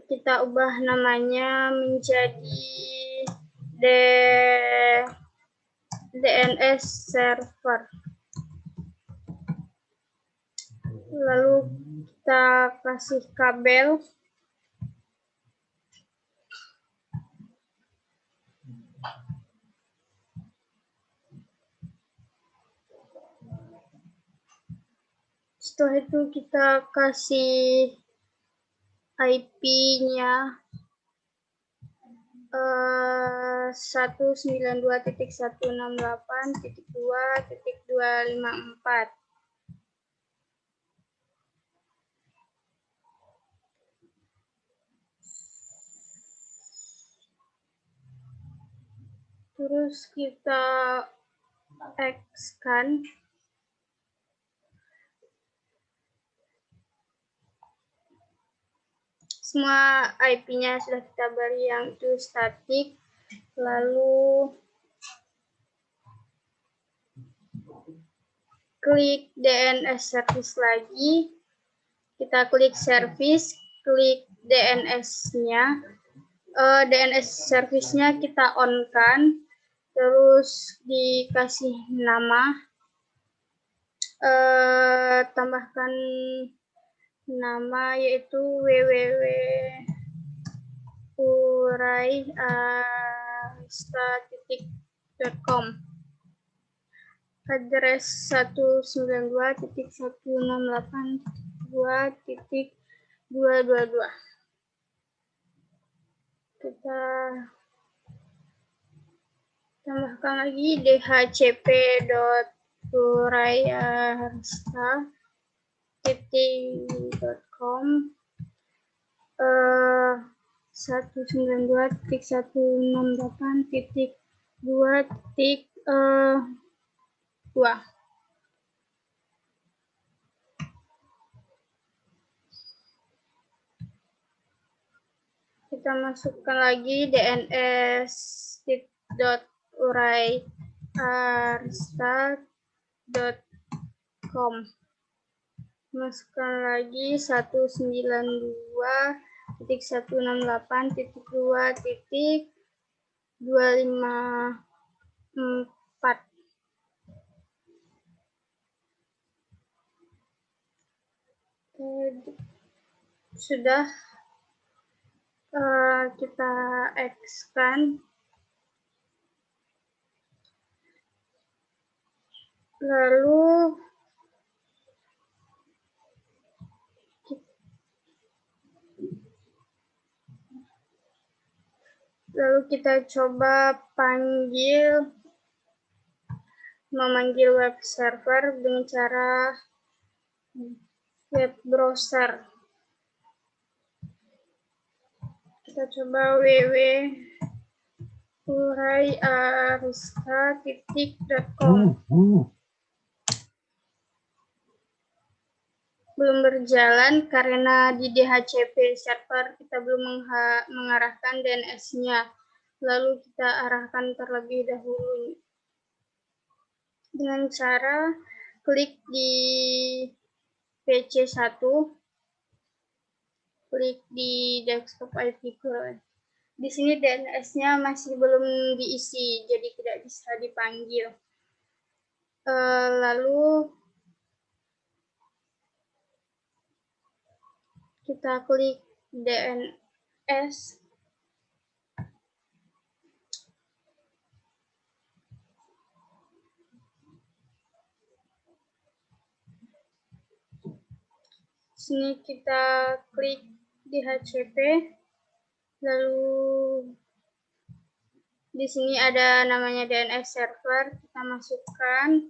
Speaker 1: Kita ubah namanya menjadi DNS server. Lalu kita kasih kabel. Setelah itu kita kasih IP-nya 192.168.2.254. Terus kita X-kan. Semua IP-nya sudah kita beri yang itu statik. Lalu klik DNS service lagi. Kita klik service, klik DNS-nya. DNS service-nya kita on-kan. Terus dikasih nama. Tambahkan nama yaitu www.uraiarista.com. Address 192.168.2.222. Kita tambahkan lagi dhcp.uraiarista.com 192.168.2.2. Kita masukkan lagi dns.uraiarista.com. Masukkan lagi 192.168.2.254. sudah kita X-kan, lalu kita coba memanggil web server dengan cara web browser. Kita coba www.uraiariska.com. Belum berjalan karena di DHCP server kita belum mengarahkan DNS-nya. Lalu kita arahkan terlebih dahulu dengan cara klik di PC1, klik di desktop IP current. Di sini DNS-nya masih belum diisi, jadi tidak bisa dipanggil. Lalu kita klik DNS. Sini kita klik DHCP. Lalu di sini ada namanya DNS server. Kita masukkan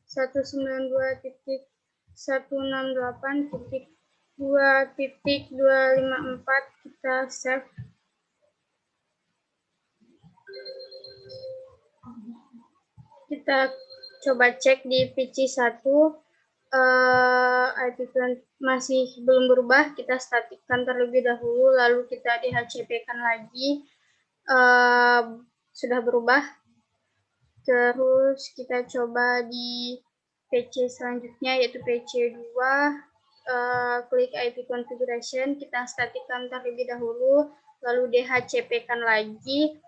Speaker 1: 192.168.2.254, kita save. Kita coba cek di PC1, IP masih belum berubah, kita statikkan terlebih dahulu, lalu kita DHCP-kan lagi, sudah berubah. Terus kita coba di PC selanjutnya, yaitu PC2, klik IP configuration, kita statikkan terlebih dahulu, lalu DHCP-kan lagi,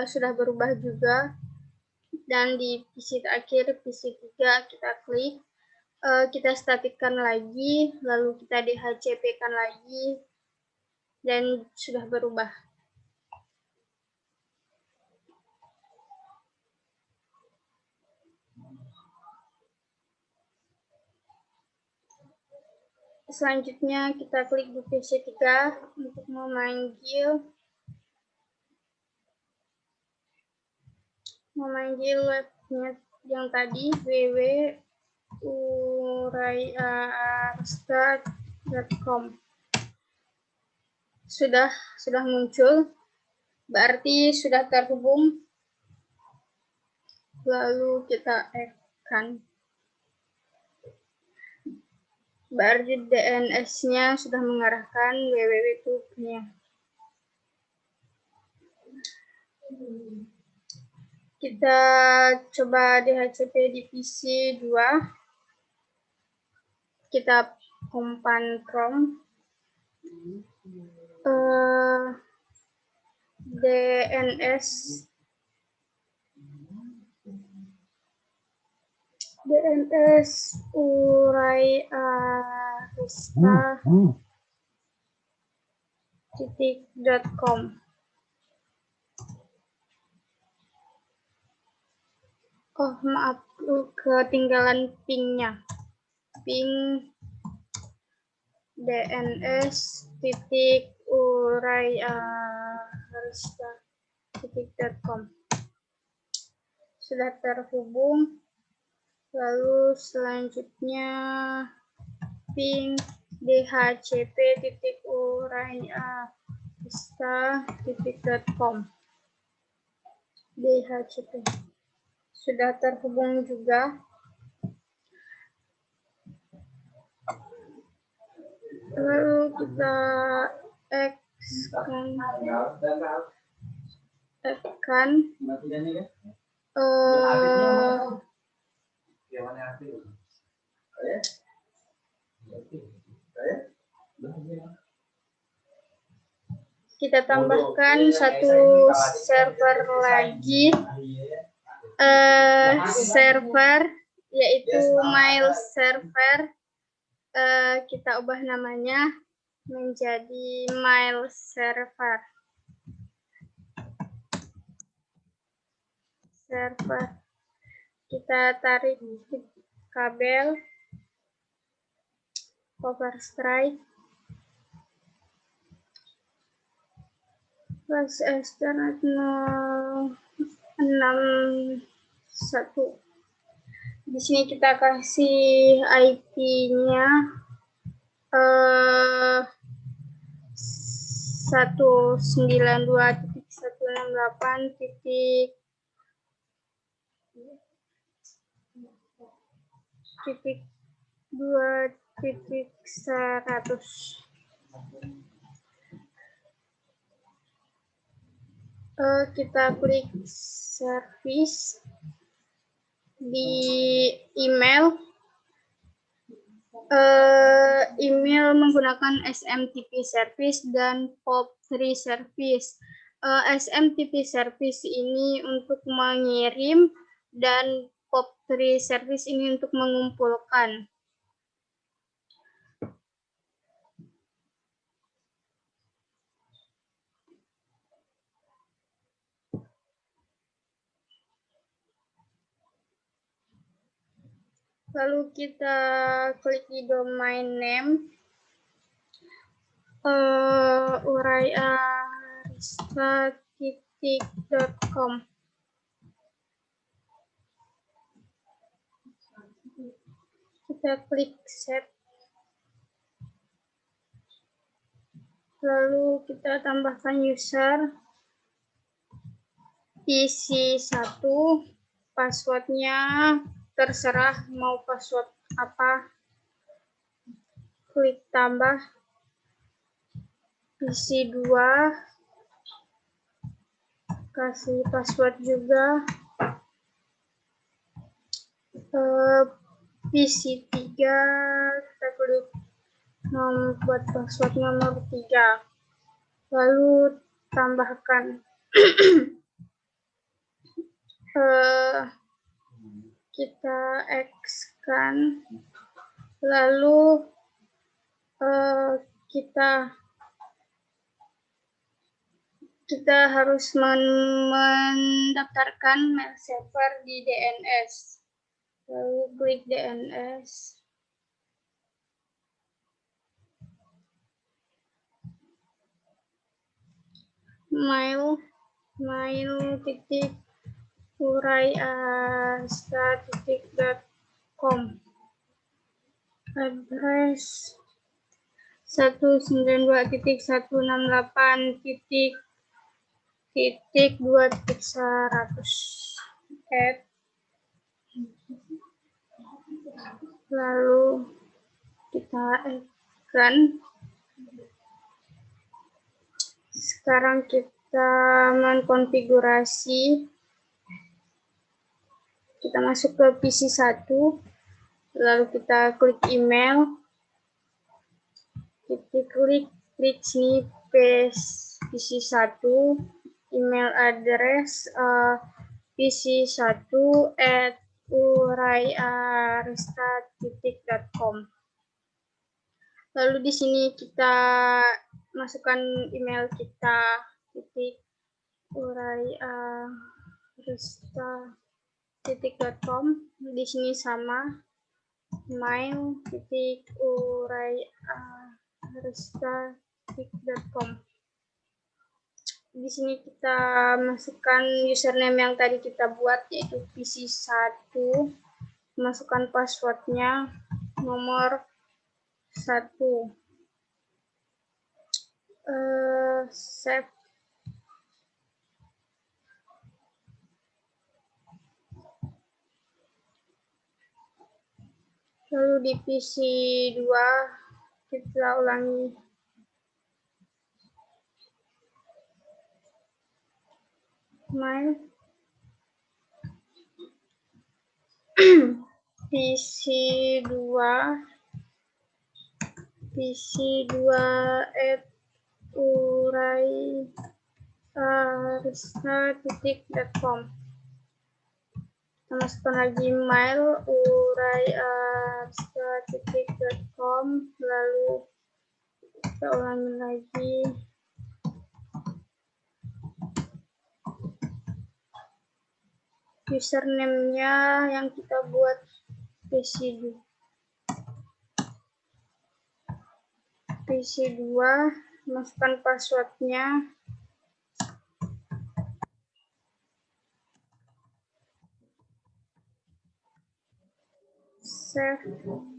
Speaker 1: sudah berubah juga. Dan di PC terakhir, PC3, kita klik, kita statikkan lagi, lalu kita DHCP-kan lagi, dan sudah berubah. Selanjutnya kita klik di PC3 untuk memanggil webnya yang tadi, www.uraiariska.com. Sudah muncul, berarti sudah terhubung. Lalu kita add-kan. Berarti DNS-nya sudah mengarahkan www.nya. Kita coba DHCP di PC2. Kita command prompt DNS uraiariska.com. Oh, maaf, ketinggalan ping-nya. Ping dns.uraiariska.com. Sudah terhubung. Lalu selanjutnya ping dhcp.uraiariska.com. DHCP sudah terhubung juga. Lalu kita X-kan kita tambahkan satu server lagi, server yaitu mail server. kita ubah namanya menjadi mail server. Kita tarik kabel cover stripe plus Ethernet 061. Di sini kita kasih IP-nya 192.168.2.100. Kita klik service di email. Email menggunakan SMTP service dan POP3 service. SMTP service ini untuk mengirim dan POP3 service ini untuk mengumpulkan. Lalu kita klik di domain name, uraiarista.com. Kita klik set. Lalu kita tambahkan user PC1, passwordnya terserah mau password apa. Klik tambah. PC2, kasih password juga. PC3, kita klik buat password nomor 3. Lalu tambahkan. Kita X-kan, lalu kita harus mendaftarkan mail server di DNS. Lalu klik DNS. mail.uraiarista.com. Address 192.168.2.100. Lalu kita add-kan. Sekarang kita mengkonfigurasi. Kita masuk ke PC1, lalu kita klik email. Kita klik sini PC1, email address pc1@uraiarista.com. Lalu di sini kita masukkan email kita, uraiarista.com. Di sini sama mail.uraiarista.com. Di sini kita masukkan username yang tadi kita buat, yaitu PC1. Masukkan passwordnya nomor 1. Save. Lalu di PC2 kita ulangi. Mail PC2@uraiarista.com. Kita masukkan lagi mail uraiarista.com. Kita ulangi lagi. Username-nya yang kita buat PC2, masukkan passwordnya. Save.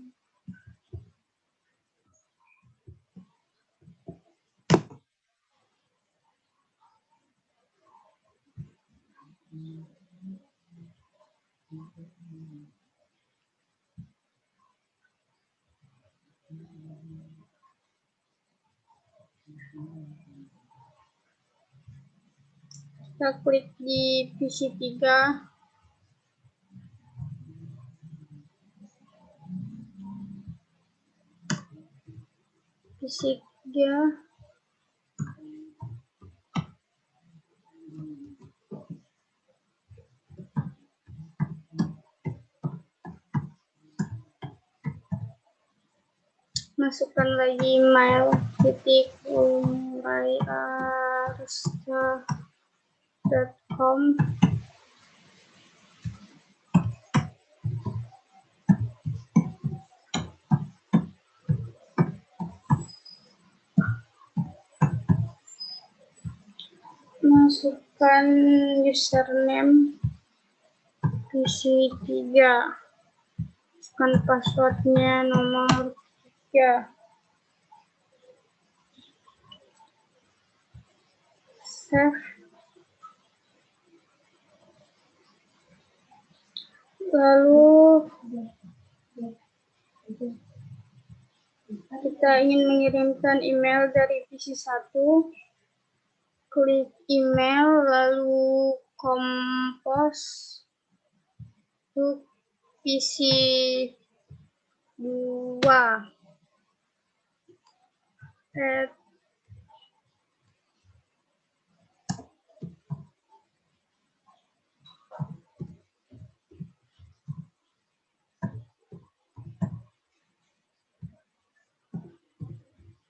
Speaker 1: Kita klik di PC3. PC3. Masukkan lagi mail.umraiarsta.com. Masukkan username PC3. Masukkan passwordnya nomor 3. Save. Lalu kita ingin mengirimkan email dari PC1. Klik email, lalu compose to PC2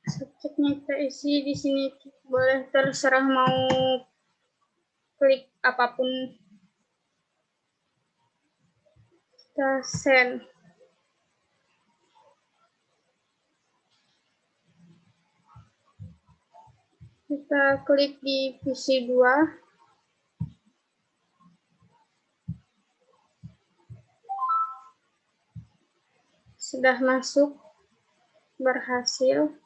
Speaker 1: subjeknya kita isi di sini, boleh terserah mau klik apapun. Kita send. Kita klik di PC2. Sudah masuk, berhasil.